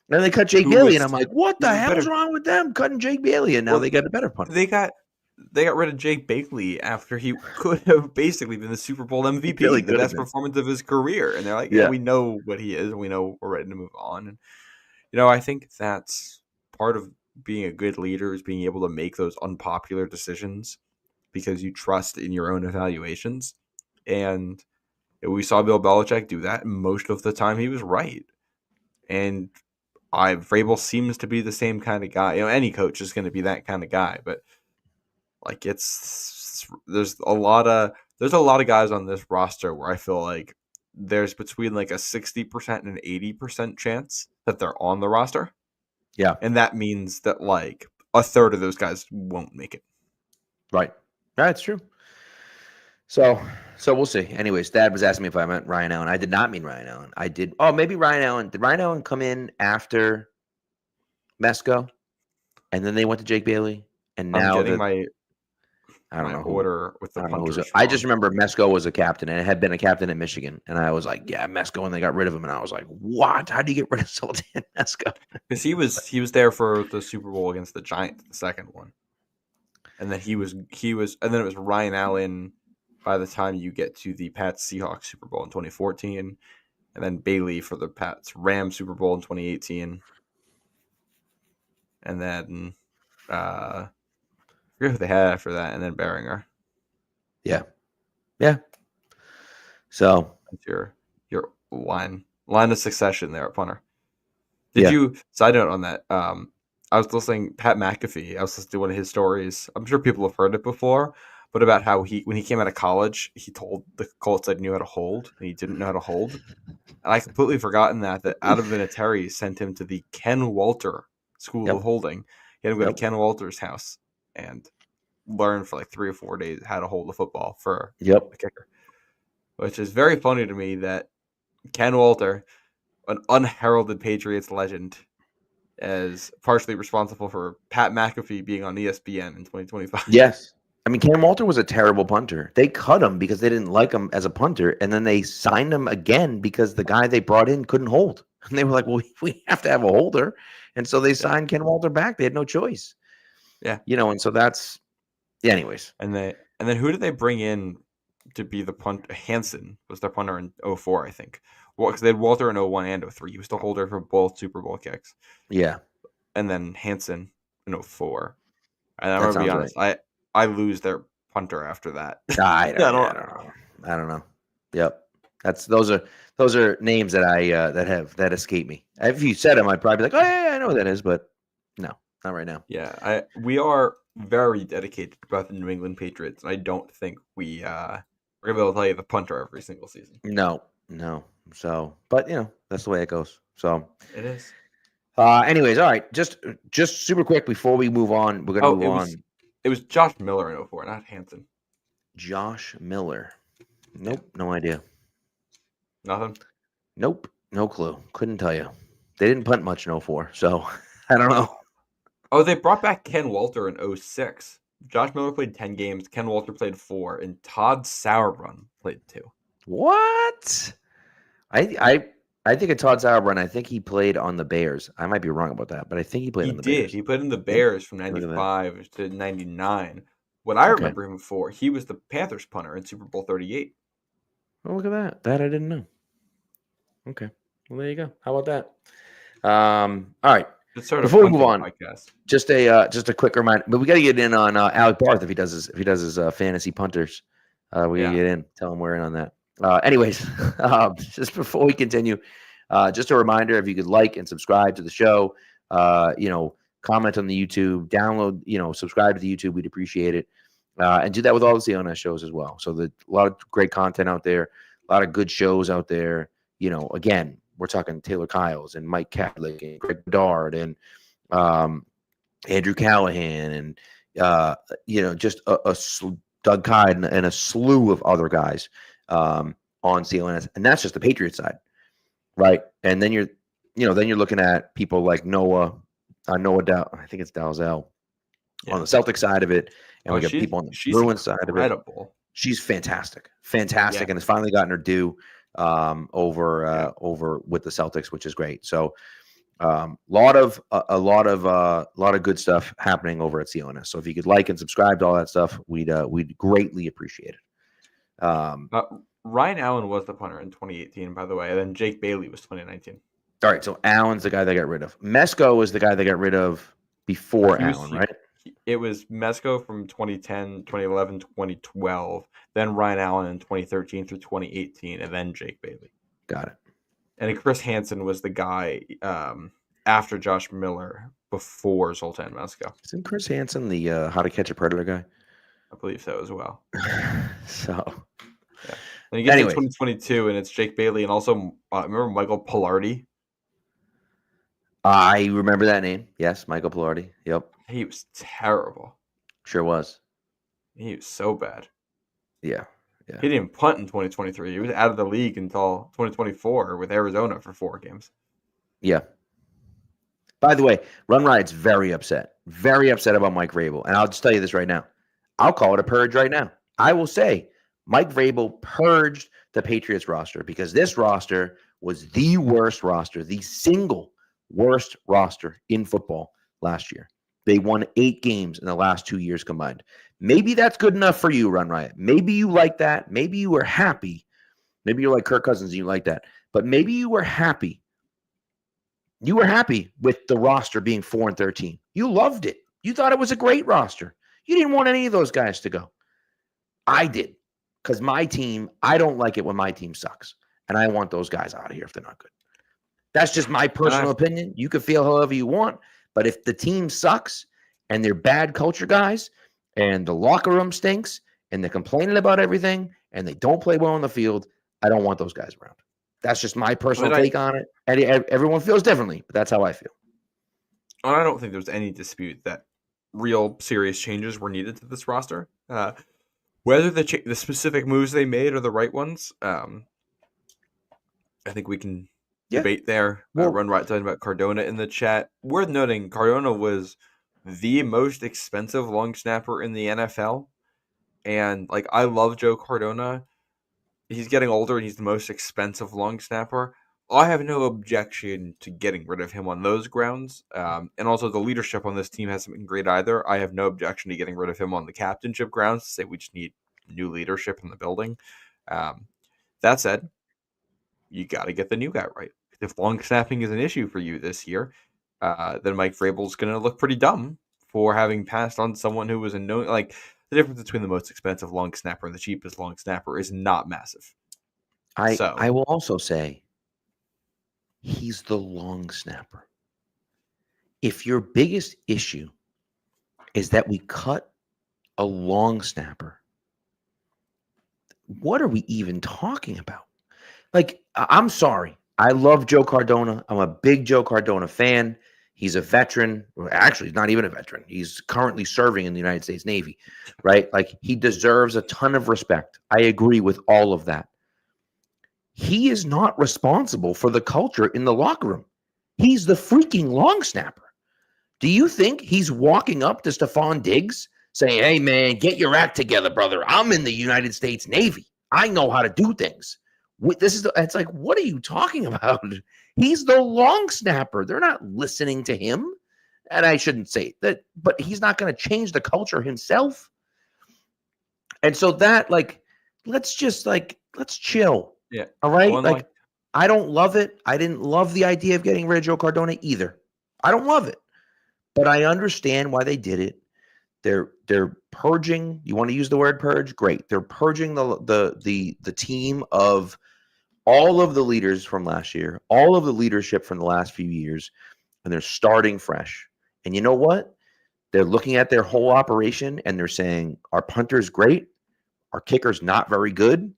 then they cut Jake Bailey, and I'm like, what the hell's wrong with them cutting Jake Bailey? And now they got a better punter. They got rid of Jake Bailey after he could have basically been the Super Bowl MVP, really the best performance of his career. And they're like, yeah, we know what he is. We know we're ready to move on. And, I think that's part of being a good leader is being able to make those unpopular decisions because you trust in your own evaluations. And we saw Bill Belichick do that, and most of the time he was right. And Vrabel seems to be the same kind of guy. Any coach is going to be that kind of guy, but like there's a lot of guys on this roster where I feel like there's between like a 60% and an 80% chance that they're on the roster. Yeah. And that means that like a third of those guys won't make it. Right. That's true. So we'll see. Anyways, Dad was asking me if I meant Ryan Allen. I did not mean Ryan Allen. I did. Oh, maybe Ryan Allen. Did Ryan Allen come in after Mesco? And then they went to Jake Bailey? And now I'm getting my order with the punters. I just remember Mesco was a captain and had been a captain at Michigan. And I was like, yeah, Mesco, and they got rid of him. And I was like, what? How do you get rid of Sultan Mesco? Because he was there for the Super Bowl against the Giants, the second one. And then and then it was Ryan Allen by the time you get to the Pats Seahawks Super Bowl in 2014, and then Bailey for the Pats Rams Super Bowl in 2018, and then I forget who they had after that, and then Behringer. Yeah. So that's your line of succession there at punter. Did you side note on that? I was listening Pat McAfee. I was listening to one of his stories. I'm sure people have heard it before, but about how when he came out of college, he told the Colts that he knew how to hold, and he didn't know how to hold. And I completely forgotten that Adam Vinatieri sent him to the Ken Walter School of Holding. He had to go to Ken Walter's house and learn for like 3 or 4 days how to hold a football for a kicker. Which is very funny to me that Ken Walter, an unheralded Patriots legend, is partially responsible for Pat McAfee being on ESPN in 2025. Yes. I mean, Cam Walter was a terrible punter. They cut him because they didn't like him as a punter, and then they signed him again because the guy they brought in couldn't hold. And they were like, well, we have to have a holder. And so they signed Ken Walter back. They had no choice. Yeah. And so that's – anyways. And then who did they bring in to be the punter? Hansen was their punter in 2004, I think. Well, because they had Walter in 2001 and 2003. He was the holder for both Super Bowl kicks. Yeah. And then Hansen in 2004. And I'm going to be honest, right. I lose their punter after that. I don't know. Yep. Those are names that that escape me. If you said them, I'd probably be like, oh yeah, I know what that is, but no, not right now. Yeah, we are very dedicated about the New England Patriots, and I don't think we're gonna be able to tell you the punter every single season. No. So, but that's the way it goes. So it is. Anyways, all right. Just super quick before we move on, we're gonna move on. It was Josh Miller in 2004, not Hansen. Josh Miller. Nope, no idea. Nothing? Nope, no clue. Couldn't tell you. They didn't punt much in 2004, so I don't know. Oh, they brought back Ken Walter in 2006. Josh Miller played 10 games. Ken Walter played 4, and Todd Sauerbrunn played 2. What? I think of Todd Sauerbrunn. I think he played on the Bears. I might be wrong about that, but I think he played on the Bears. He played in the Bears from 95 to 99. What I remember him for, he was the Panthers punter in Super Bowl 38. Oh, look at that. That I didn't know. Okay. Well, there you go. How about that? All right. Before we move on, just a quick reminder. But we got to get in on Alec Barth if he does his fantasy punters. We got to get in. Tell him we're in on that. Anyways, just before we continue, just a reminder, if you could like and subscribe to the show, comment on the YouTube, download, subscribe to the YouTube. We'd appreciate it. And do that with all the CLNS shows as well. So a lot of great content out there, a lot of good shows out there. Again, we're talking Taylor Kyles and Mike Cadlick and Greg Bedard and Andrew Callahan and, just Doug Kide and a slew of other guys on CLNS. And that's just the Patriots side, right? And then you're looking at people like Noah I think it's Dalzell on the Celtics side of it. And we got people on the Bruins side of it. She's fantastic, and has finally gotten her due over with the Celtics, which is great. So a lot of good stuff happening over at CLNS. So if you could like and subscribe to all that stuff, we'd greatly appreciate it. Ryan Allen was the punter in 2018, by the way, and then Jake Bailey was 2019. All right, so Allen's the guy they got rid of. Mesco was the guy they got rid of before Allen, right? It was Mesco from 2010, 2011, 2012, then Ryan Allen in 2013 through 2018, and then Jake Bailey. Got it. And Chris Hansen was the guy after Josh Miller before Zoltan Mesco. Isn't Chris Hansen the How to Catch a Predator guy? I believe so as well. So, yeah. And you get anyways. to 2022, and it's Jake Bailey, and also remember Michael Pilardi? I remember that name. Yes, Michael Pilardi. Yep. He was terrible. Sure was. He was so bad. Yeah. He didn't even punt in 2023. He was out of the league until 2024 with Arizona for 4 games. Yeah. By the way, Run Riot's very upset about Mike Vrabel. And I'll just tell you this right now. I'll call it a purge right now. I will say Mike Vrabel purged the Patriots roster because this roster was the worst roster, the single worst roster in football last year. They won 8 games in the last 2 years combined. Maybe that's good enough for you, Run Riot. Maybe you like that. Maybe you were happy. Maybe you're like Kirk Cousins and you like that. But maybe you were happy. You were happy with the roster being 4-13. You loved it. You thought it was a great roster. You didn't want any of those guys to go. I did. Because my team, I don't like it when my team sucks. And I want those guys out of here if they're not good. That's just my personal opinion. You can feel however you want. But if the team sucks and they're bad culture guys and the locker room stinks and they're complaining about everything and they don't play well on the field, I don't want those guys around. That's just my personal take on it. And everyone feels differently, but that's how I feel. I don't think there's any dispute that real serious changes were needed to this roster. Whether the specific moves they made are the right ones, I think we can debate there. Run Right talking about Cardona in the chat. Worth noting, Cardona was the most expensive long snapper in the NFL. And I love Joe Cardona. He's getting older and he's the most expensive long snapper. I have no objection to getting rid of him on those grounds. And also the leadership on this team hasn't been great either. I have no objection to getting rid of him on the captainship grounds to say we just need new leadership in the building. That said, you got to get the new guy right. If long snapping is an issue for you this year, then Mike Vrabel's going to look pretty dumb for having passed on someone who was a known, the difference between the most expensive long snapper and the cheapest long snapper is not massive. I will also say he's the long snapper. If your biggest issue is that we cut a long snapper, what are we even talking about? I'm sorry. I love Joe Cardona. I'm a big Joe Cardona fan. He's a veteran. Actually, he's not even a veteran. He's currently serving in the United States Navy, right? He deserves a ton of respect. I agree with all of that. He is not responsible for the culture in the locker room. He's the freaking long snapper. Do you think he's walking up to Stephon Diggs saying, hey, man, get your act together, brother. I'm in the United States Navy. I know how to do things. It's like, what are you talking about? He's the long snapper. They're not listening to him. And I shouldn't say that, but he's not going to change the culture himself. And so that, let's chill. Yeah. All right. I don't love it. I didn't love the idea of getting rid of Joe Cardona either. I don't love it, but I understand why they did it. They're purging. You want to use the word purge? Great. They're purging the team of all of the leaders from last year, all of the leadership from the last few years, and they're starting fresh. And you know what? They're looking at their whole operation and they're saying, our punter's great, our kicker's not very good,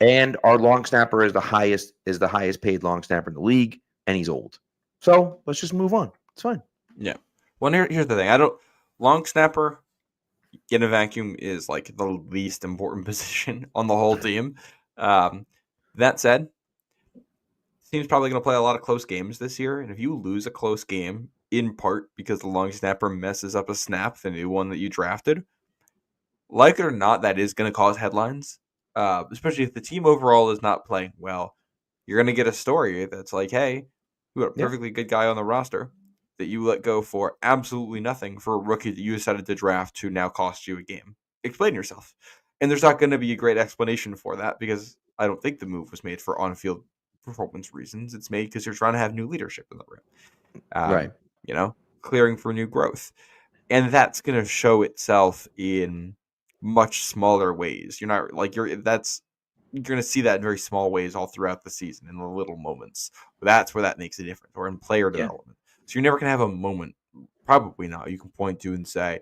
and our long snapper is the highest paid long snapper in the league, and he's old. So let's just move on. It's fine. Yeah. Well, here's the thing. Long snapper in a vacuum is the least important position on the whole team. That said, team's probably going to play a lot of close games this year, and if you lose a close game in part because the long snapper messes up a snap, the new one that you drafted, like it or not, that is going to cause headlines. Especially if the team overall is not playing well, you're going to get a story that's like, hey, we got a perfectly good guy on the roster that you let go for absolutely nothing for a rookie that you decided to draft to now cost you a game. Explain yourself. And there's not going to be a great explanation for that because I don't think the move was made for on-field performance reasons. It's made because you're trying to have new leadership in the room. Right. Clearing for new growth. and that's going to show itself in much smaller ways. You're not like you're going to see that in very small ways all throughout the season in the little moments. That's where that makes a difference, or in player Yeah. development. So you're never going to have a moment, probably not, you can point to and say,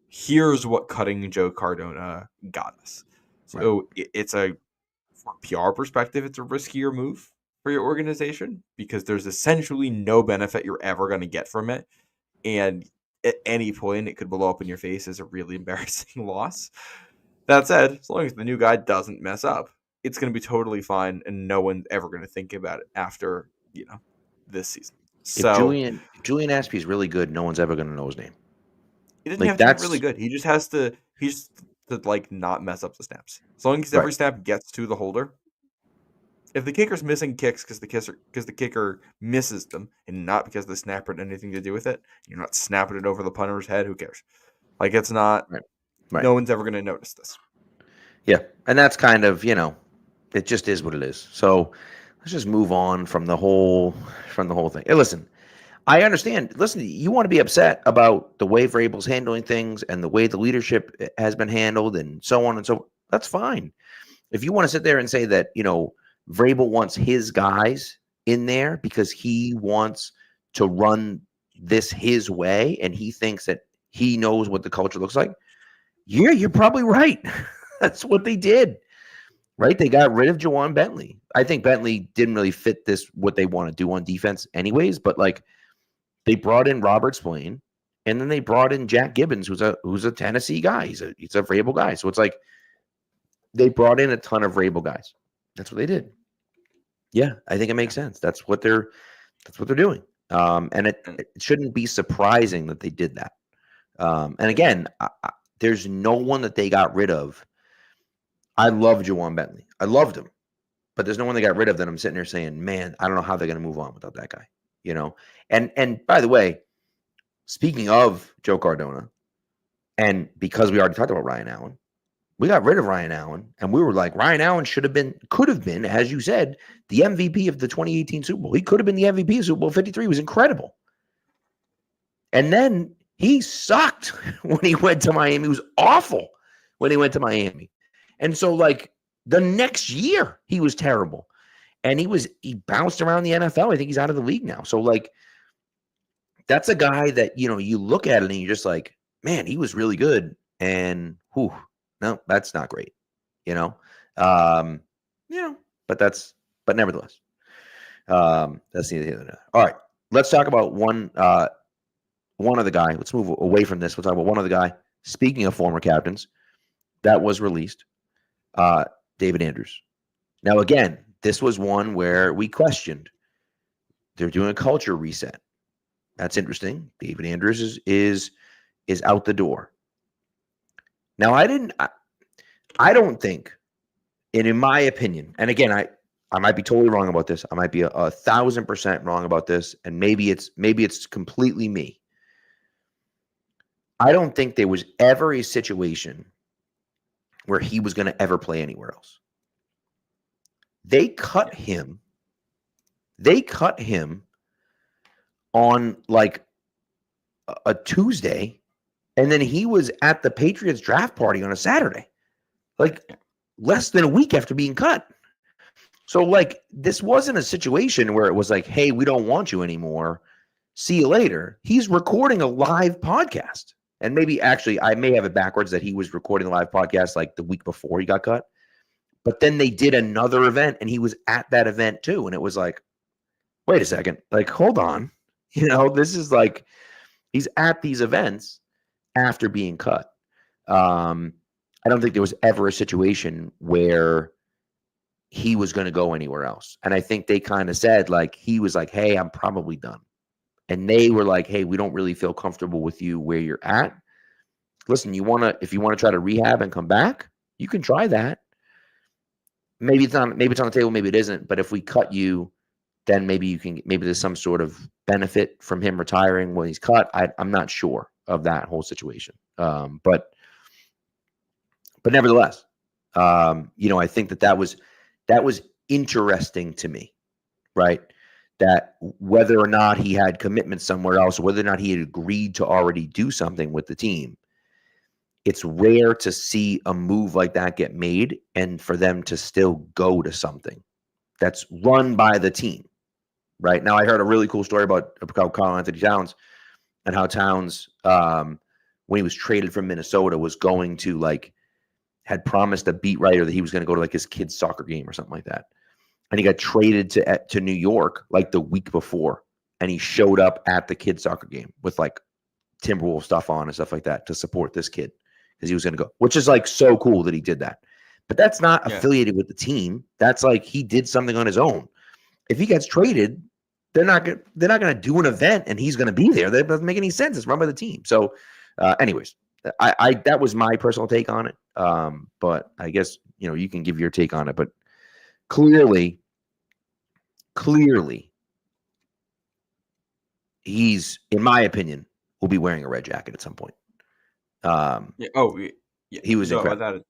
here's what cutting Joe Cardona got us. So it's a, from a PR perspective, it's a riskier move for your organization because there's essentially no benefit you're ever going to get from it. And at any point, it could blow up in your face as a really embarrassing loss. That said, as long as the new guy doesn't mess up, it's going to be totally fine, and no one's ever going to think about it after this season. If So Julian Aspie is really good, no one's ever going to know his name. he doesn't Like have to be really that's good. He just has to. He's to like not mess up the snaps. As long as right. every snap gets to the holder. If the kicker's missing kicks because the kicker misses them, and not because the snapper had anything to do with it, you're not snapping it over the punter's head. Who cares? Like it's not. Right. No one's ever going to notice this. Yeah, and that's kind of it just is what it is. So let's just move on from the whole thing. Hey, listen, I understand. Listen, you want to be upset about the way Vrabel's handling things and the way the leadership has been handled and so on and so. That's fine. If you want to sit there and say that Vrabel wants his guys in there because he wants to run this his way and he thinks that he knows what the culture looks like, yeah, you're probably right. That's what they did, right? They got rid of Juwan Bentley. I think Bentley didn't really fit what they want to do on defense anyways, but like they brought in Robert Spillane and then they brought in Jack Gibbons, who's a Tennessee guy. He's a Vrabel guy. So it's like they brought in a ton of Vrabel guys. That's what they did. Yeah, I think it makes sense. That's what they're doing. And it shouldn't be surprising that they did that. And again, there's no one that they got rid of. I love Juwan Bentley. I loved him. But there's no one they got rid of that I'm sitting there saying, man, I don't know how they're going to move on without that guy. And by the way, speaking of Joe Cardona, and because we already talked about Ryan Allen, we got rid of Ryan Allen, and we were like, Ryan Allen could have been, as you said, the MVP of the 2018 Super Bowl. He could have been the MVP of Super Bowl 53. He was incredible. And then he sucked when he went to Miami. He was awful when he went to Miami. And so, like, the next year, he was terrible. And he bounced around the NFL. I think he's out of the league now. So, like, that's a guy that, you look at it and you're just like, man, he was really good. And, no, that's not great. But nevertheless, that's the other. All right, let's talk about one other guy. Let's move away from this. We'll talk about one other guy. Speaking of former captains, that was released, David Andrews. Now, again, this was one where we questioned. They're doing a culture reset. That's interesting. David Andrews is out the door. Now, I don't think, and in my opinion, and again, I might be totally wrong about this. I might be 1,000% wrong about this, and maybe it's completely me. I don't think there was ever a situation where he was going to ever play anywhere else. They cut him. They cut him on like a Tuesday, and then he was at the Patriots draft party on a Saturday, like less than a week after being cut. So, like, this wasn't a situation where it was like, hey, we don't want you anymore. See you later. He's recording a live podcast. And maybe actually, I may have it backwards that he was recording a live podcast like the week before he got cut. But then they did another event and he was at that event too. And it was like, wait a second, like, hold on. This is like, he's at these events after being cut. I don't think there was ever a situation where he was going to go anywhere else. And I think they kind of said, like, he was like, hey, I'm probably done. And they were like, hey, we don't really feel comfortable with you where you're at. Listen, if you want to try to rehab and come back, you can try that. Maybe it's on the table, maybe it isn't. But if we cut you, then maybe there's some sort of benefit from him retiring when he's cut. I'm not sure of that whole situation. But nevertheless, I think that was interesting to me, right? that whether or not he had commitments somewhere else, or whether or not he had agreed to already do something with the team, it's rare to see a move like that get made and for them to still go to something that's run by the team. Right now, I heard a really cool story about Karl Anthony Towns and how Towns, when he was traded from Minnesota, was going to had promised a beat writer that he was going to go to his kid's soccer game or something like that. And he got traded to New York the week before, and he showed up at the kid's soccer game with Timberwolves stuff on and stuff like that to support this kid because he was going to go, which is so cool that he did that. But that's not affiliated with the team. That's he did something on his own. If he gets traded, they're not going to do an event and he's going to be there. That doesn't make any sense. It's run by the team. So, anyways, I that was my personal take on it. But I guess you can give your take on it. But clearly, he's, in my opinion, will be wearing a red jacket at some point. He was incredible.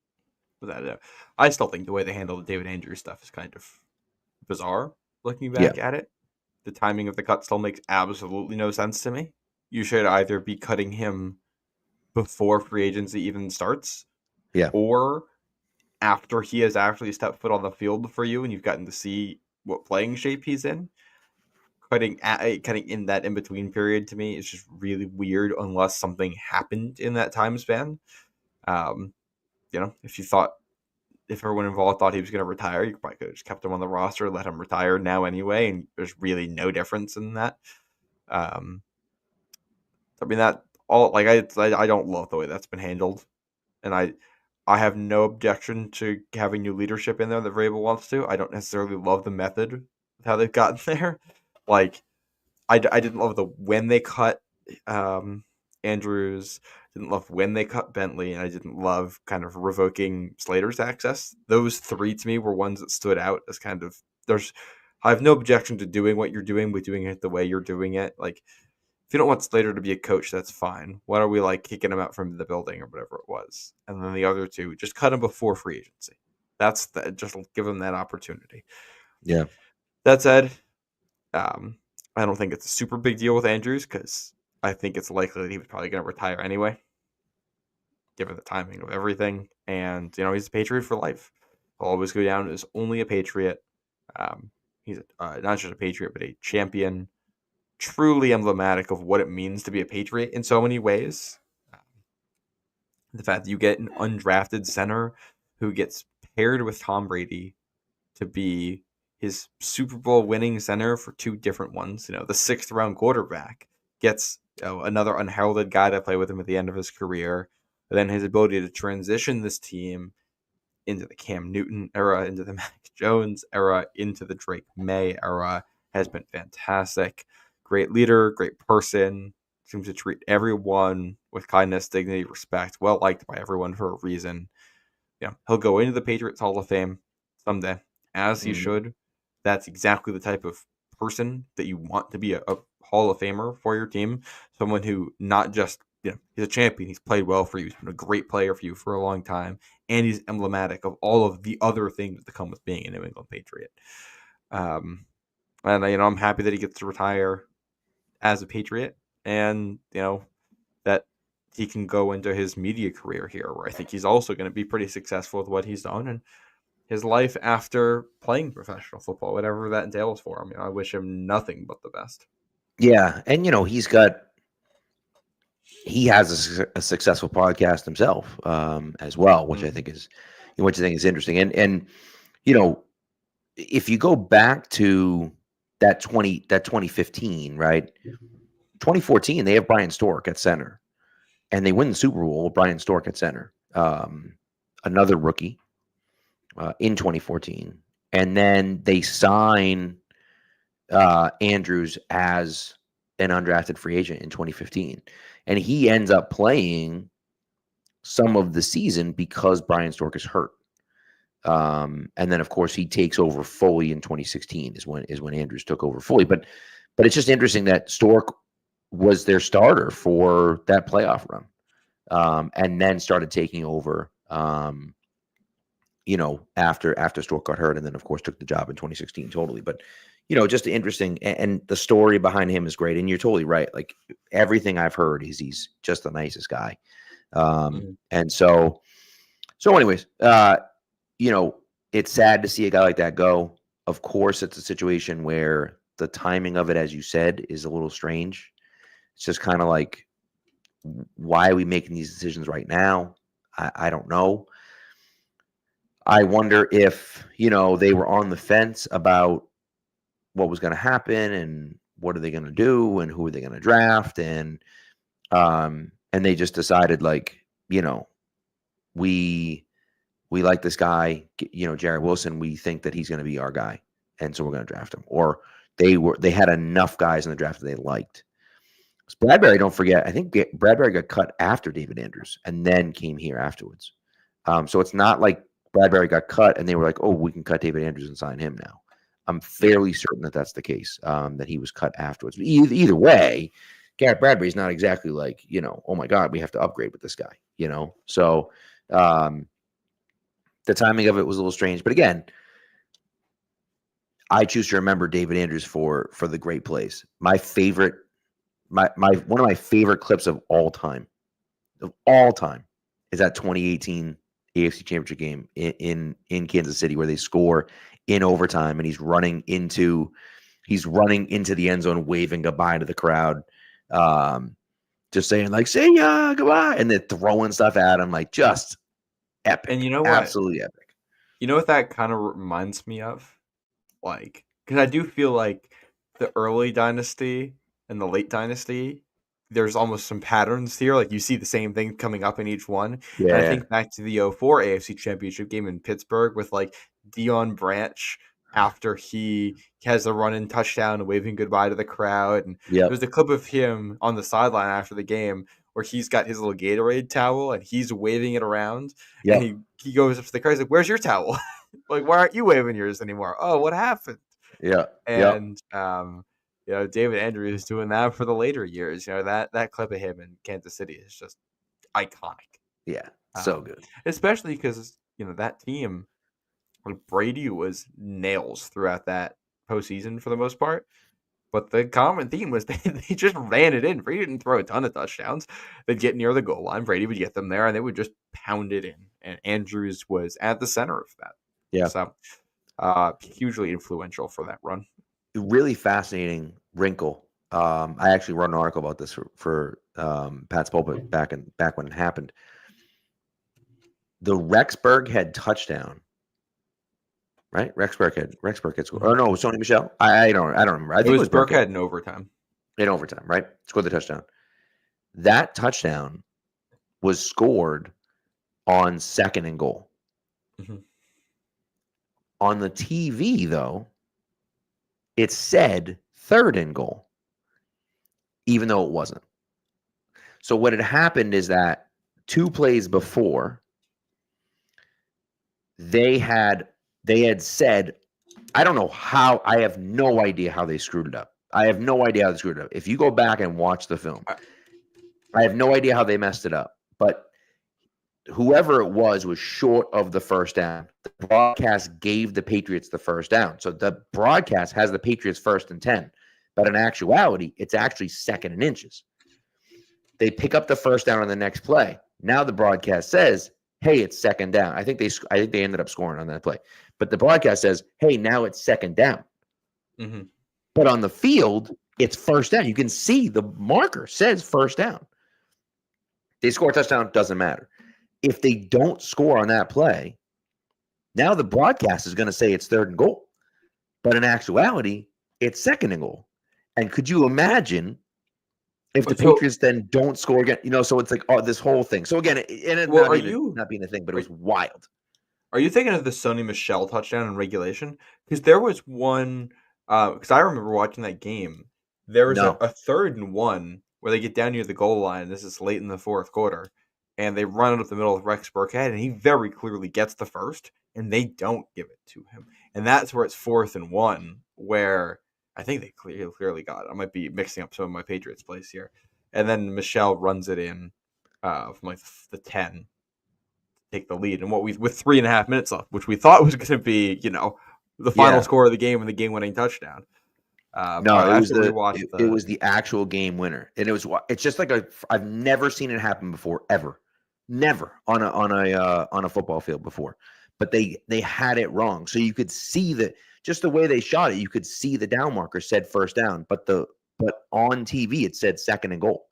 I still think the way they handle the David Andrews stuff is kind of bizarre. Looking back at it, the timing of the cut still makes absolutely no sense to me. You should either be cutting him before free agency even starts, or after he has actually stepped foot on the field for you and you've gotten to see what playing shape he's in. Cutting in that in-between period to me is just really weird unless something happened in that time span. If everyone involved thought he was going to retire, you probably could have just kept him on the roster, let him retire now anyway, and there's really no difference in that. I don't love the way that's been handled, and I have no objection to having new leadership in there that Vrabel wants to. I don't necessarily love the method of how they've gotten there. I didn't love when they cut Andrews, didn't love when they cut Bentley, and I didn't love kind of revoking Slater's access. Those three to me were ones that stood out as kind of I have no objection to doing what you're doing, but doing it the way you're doing it. If you don't want Slater to be a coach, that's fine. Why are we kicking him out from the building or whatever it was? And then the other two, just cut him before free agency. Just give him that opportunity. Yeah. That said, I don't think it's a super big deal with Andrews because I think it's likely that he was probably going to retire anyway, given the timing of everything. And, he's a Patriot for life. He'll always go down as only a Patriot. He's not just a Patriot, but a champion, truly emblematic of what it means to be a Patriot in so many ways. The fact that you get an undrafted center who gets paired with Tom Brady to be his Super Bowl winning center for two different ones. The 6th round quarterback gets another unheralded guy to play with him at the end of his career. And then his ability to transition this team into the Cam Newton era, into the Mac Jones era, into the Drake Maye era has been fantastic. Great leader, great person, seems to treat everyone with kindness, dignity, respect, well liked by everyone for a reason. He'll go into the Patriots Hall of Fame someday, as he should. That's exactly the type of person that you want to be a Hall of Famer for your team. Someone who not just, he's a champion. He's played well for you. He's been a great player for you for a long time. And he's emblematic of all of the other things that come with being a New England Patriot. And I'm happy that he gets to retire as a Patriot. And, that he can go into his media career here, where I think he's also going to be pretty successful with what he's done. And his life after playing professional football, whatever that entails for him. I wish him nothing but the best. Yeah. And, he has a successful podcast himself as well, which I think is interesting. And, if you go back to that 2015, right? 2014, they have Brian Stork at center and they win the Super Bowl with Brian Stork at center. Another rookie. In 2014, and then they sign Andrews as an undrafted free agent in 2015, and he ends up playing some of the season because Brian Stork is hurt. And then, of course, he takes over fully in 2016 is when Andrews took over fully. But it's just interesting that Stork was their starter for that playoff run, and then started taking over. after Stork got hurt, and then of course took the job in 2016 totally. But just interesting, and the story behind him is great. And you're totally right. Like everything I've heard is he's just the nicest guy. And so anyways, it's sad to see a guy like that go. Of course, it's a situation where the timing of it, as you said, is a little strange. It's just kind of like, why are we making these decisions right now? I don't know. I wonder if, they were on the fence about what was going to happen and what are they going to do and who are they going to draft. And they just decided, like, we like this guy, Jared Wilson. We think that he's going to be our guy. And so we're going to draft him. Or they had enough guys in the draft that they liked. Bradbury, don't forget, I think Bradbury got cut after David Andrews and then came here afterwards. So it's not like Bradbury got cut and they were like, oh, we can cut David Andrews and sign him now. I'm fairly certain that that's the case, that he was cut afterwards. But either way, Garrett Bradbury's not exactly like, oh my God, we have to upgrade with this guy, So the timing of it was a little strange. But again, I choose to remember David Andrews for the great plays. My favorite, one of my favorite clips of all time is that 2018 AFC Championship game in Kansas City, where they score in overtime and he's running into the end zone, waving goodbye to the crowd, just saying like, "See ya, goodbye," and then throwing stuff at him, like, just epic. And you know what? Absolutely epic. You know what that kind of reminds me of? Like, because I do feel like the early dynasty and the late dynasty, there's almost some patterns here. Like, you see the same thing coming up in each one. Yeah. And I think back to the 04 AFC Championship game in Pittsburgh with, like, Deion Branch after he has a run-in touchdown waving goodbye to the crowd. And there's a clip of him on the sideline after the game where he's got his little Gatorade towel and he's waving it around. Yep. And he goes up to the crowd. He's like, "Where's your towel? Like, why aren't you waving yours anymore? Oh, what happened?" Yeah. And David Andrews is doing that for the later years. That clip of him in Kansas City is just iconic. Yeah, so good. Especially because that team, like, Brady was nails throughout that postseason for the most part. But the common theme was they just ran it in. Brady didn't throw a ton of touchdowns. They'd get near the goal line. Brady would get them there, and they would just pound it in. And Andrews was at the center of that. Yeah. So hugely influential for that run. Really fascinating wrinkle. I actually wrote an article about this for Pat's Pulpit back when it happened. The Rexburg had touchdown, right? Rexburg had scored. Oh no, it was Sony Michel. I don't remember. I think it was Burkhead in overtime. In overtime, right? Scored the touchdown. That touchdown was scored on 2nd and goal. Mm-hmm. On the TV, though, it said 3rd and goal, even though it wasn't. So what had happened is that 2 plays before, they had said, I don't know how, I have no idea how they screwed it up. If you go back and watch the film, I have no idea how they messed it up. But whoever it was short of the first down. The broadcast gave the Patriots the first down. So the broadcast has the Patriots 1st and 10. But in actuality, it's actually 2nd and inches. They pick up the first down on the next play. Now the broadcast says, hey, it's 2nd down. I think they ended up scoring on that play. But the broadcast says, hey, now it's 2nd down. Mm-hmm. But on the field, it's 1st down. You can see the marker says 1st down. They score a touchdown, doesn't matter. If they don't score on that play, now the broadcast is going to say it's 3rd and goal. But in actuality, it's 2nd and goal. And could you imagine if the Patriots then don't score again? So it's like this whole thing. So again, not being a thing, but it was wild. Are you thinking of the Sony Michel touchdown in regulation? Because there was one, because I remember watching that game. There was a 3rd and 1 where they get down near the goal line. This is late in the 4th quarter. And they run it up the middle of Rex Burkhead, and he very clearly gets the first, and they don't give it to him. And that's where it's 4th and 1, where I think they clearly got it. I might be mixing up some of my Patriots plays here. And then Michelle runs it in from like the 10 take the lead. And with 3.5 minutes left, which we thought was going to be, the final score of the game and the game-winning touchdown. No, I it was rewatched it was the actual game winner, and it's just like I've never seen it happen before, ever, never on a football field before. But they had it wrong, so you could see that just the way they shot it, you could see the down marker said first down, but on TV it said second and goal.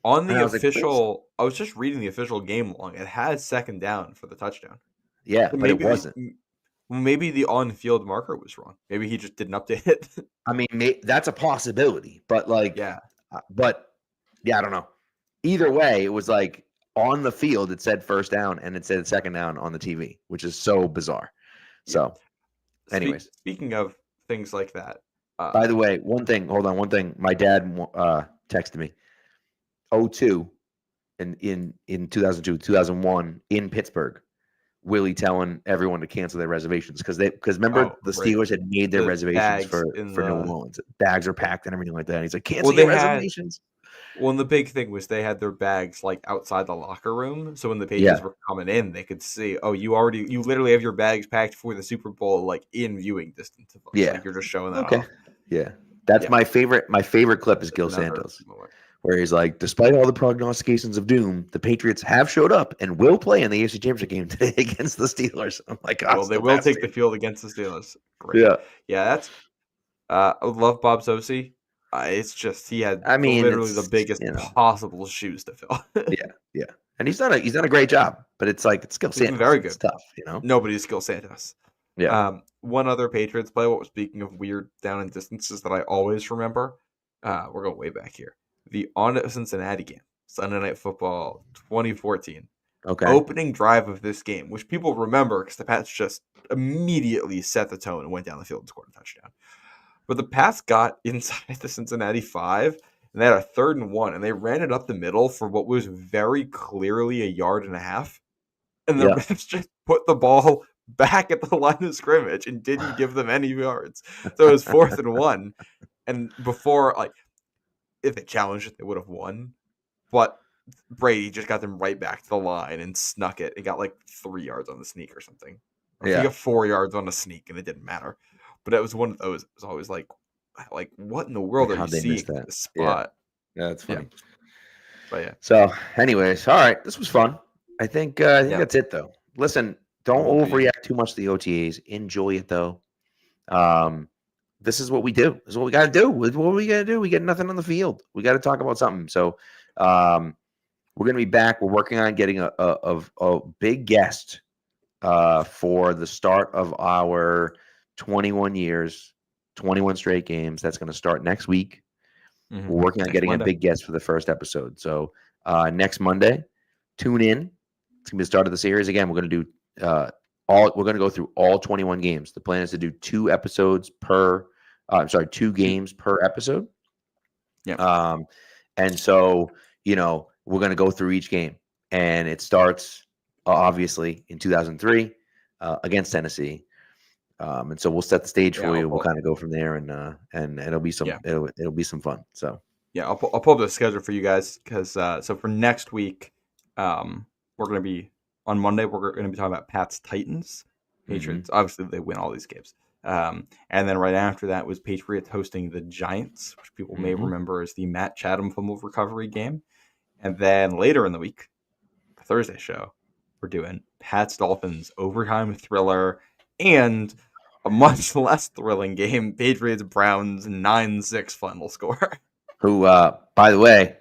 On the And I was like, official, I was just reading the official game log. It had second down for the touchdown. yeah, So but it wasn't. Maybe the on-field marker was wrong. Maybe he just didn't update it. I mean, that's a possibility, but Yeah. I don't know. Either way, it was like on the field, it said first down and it said second down on the TV, which is so bizarre. So, anyways, speaking of things like that. By the way, one thing. My dad texted me. 2002 in 2002, 2001 in Pittsburgh. Willie telling everyone to cancel their reservations because remember the Steelers had made their reservations for New Orleans. Bags are packed and everything like that. And he's like, cancel your reservations. And the big thing was they had their bags like outside the locker room, so when the Patriots were coming in, they could see, oh, you literally have your bags packed for the Super Bowl, like in viewing distance. Yeah, like you're just showing that off. Yeah, that's my favorite. My favorite clip is Gil Santos, where he's like, despite all the prognostications of doom, the Patriots have showed up and will play in the AFC Championship game today against the Steelers. I'm like, well, they will take the field against the Steelers. Great. Yeah, that's. I love Bob Sosey. It's just he had literally the biggest possible shoes to fill. yeah, and he's done a great job, but it's like it's Gil Santos. Very good. It's tough, Nobody's Gil Santos. Yeah. One other Patriots play. Speaking of weird down and distances that I always remember, we're going way back here. The on Cincinnati game, Sunday Night Football 2014. Okay. Opening drive of this game, which people remember because the Pats just immediately set the tone and went down the field and scored a touchdown. But the Pats got inside the Cincinnati 5, and they had a 3rd and 1, and they ran it up the middle for what was very clearly 1.5 yards. And the refs just put the ball back at the line of scrimmage and didn't give them any yards. So it was 4th and 1. And before, if they challenged it, they would have won. But Brady just got them right back to the line and snuck it. It got 3 yards on the sneak or something. Or he got 4 yards on the sneak, and it didn't matter. But it was one of those. It was always like what in the world are you seeing in this spot? Yeah, that's funny. Yeah. But yeah. So, anyways, all right, this was fun. I think that's it though. Listen, don't overreact too much to the OTAs. Enjoy it though. This is what we do. This is what we got to do. What are we gonna do? We get nothing on the field. We got to talk about something. So, we're gonna be back. We're working on getting a big guest for the start of our 21 years, 21 straight games. That's going to start next week. Mm-hmm. We're working on getting a big guest for the first episode. So next Monday, tune in. It's going to be the start of the series. Again, we're going to do we're going to go through all 21 games. The plan is to do 2 games per episode. Yeah. And so, we're going to go through each game, and it starts obviously in 2003 against Tennessee. And so we'll set the stage for you. We'll kind of go from there, and it'll be some it'll be some fun. So I'll pull up the schedule for you guys because so for next week, we're going to be on Monday. We're going to be talking about Pats Titans. Patriots. Mm-hmm. Obviously, they win all these games. And then right after that was Patriots hosting the Giants, which people may remember as the Matt Chatham fumble recovery game. And then later in the week, the Thursday show, we're doing Pats Dolphins overtime thriller and a much less thrilling game, Patriots Browns 9-6 final score. Who, by the way,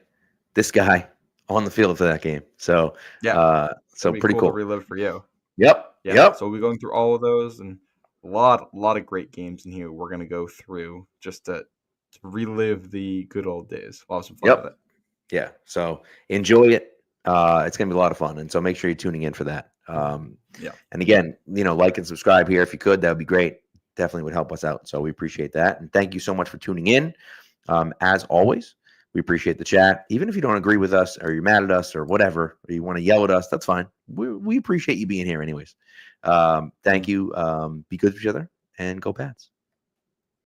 this guy on the field for that game. So so pretty cool. To relive for you. Yep. So we'll be going through all of those and a lot of great games in here. We're gonna go through just to relive the good old days. We'll have some fun with it. Yeah. So enjoy it. It's gonna be a lot of fun, and so make sure you're tuning in for that. And again, like and subscribe here if you could. That would be great. Definitely would help us out. So we appreciate that. And thank you so much for tuning in. As always, we appreciate the chat. Even if you don't agree with us or you're mad at us or whatever, or you want to yell at us, that's fine. We appreciate you being here anyways. Thank you. Be good to each other and go Pats.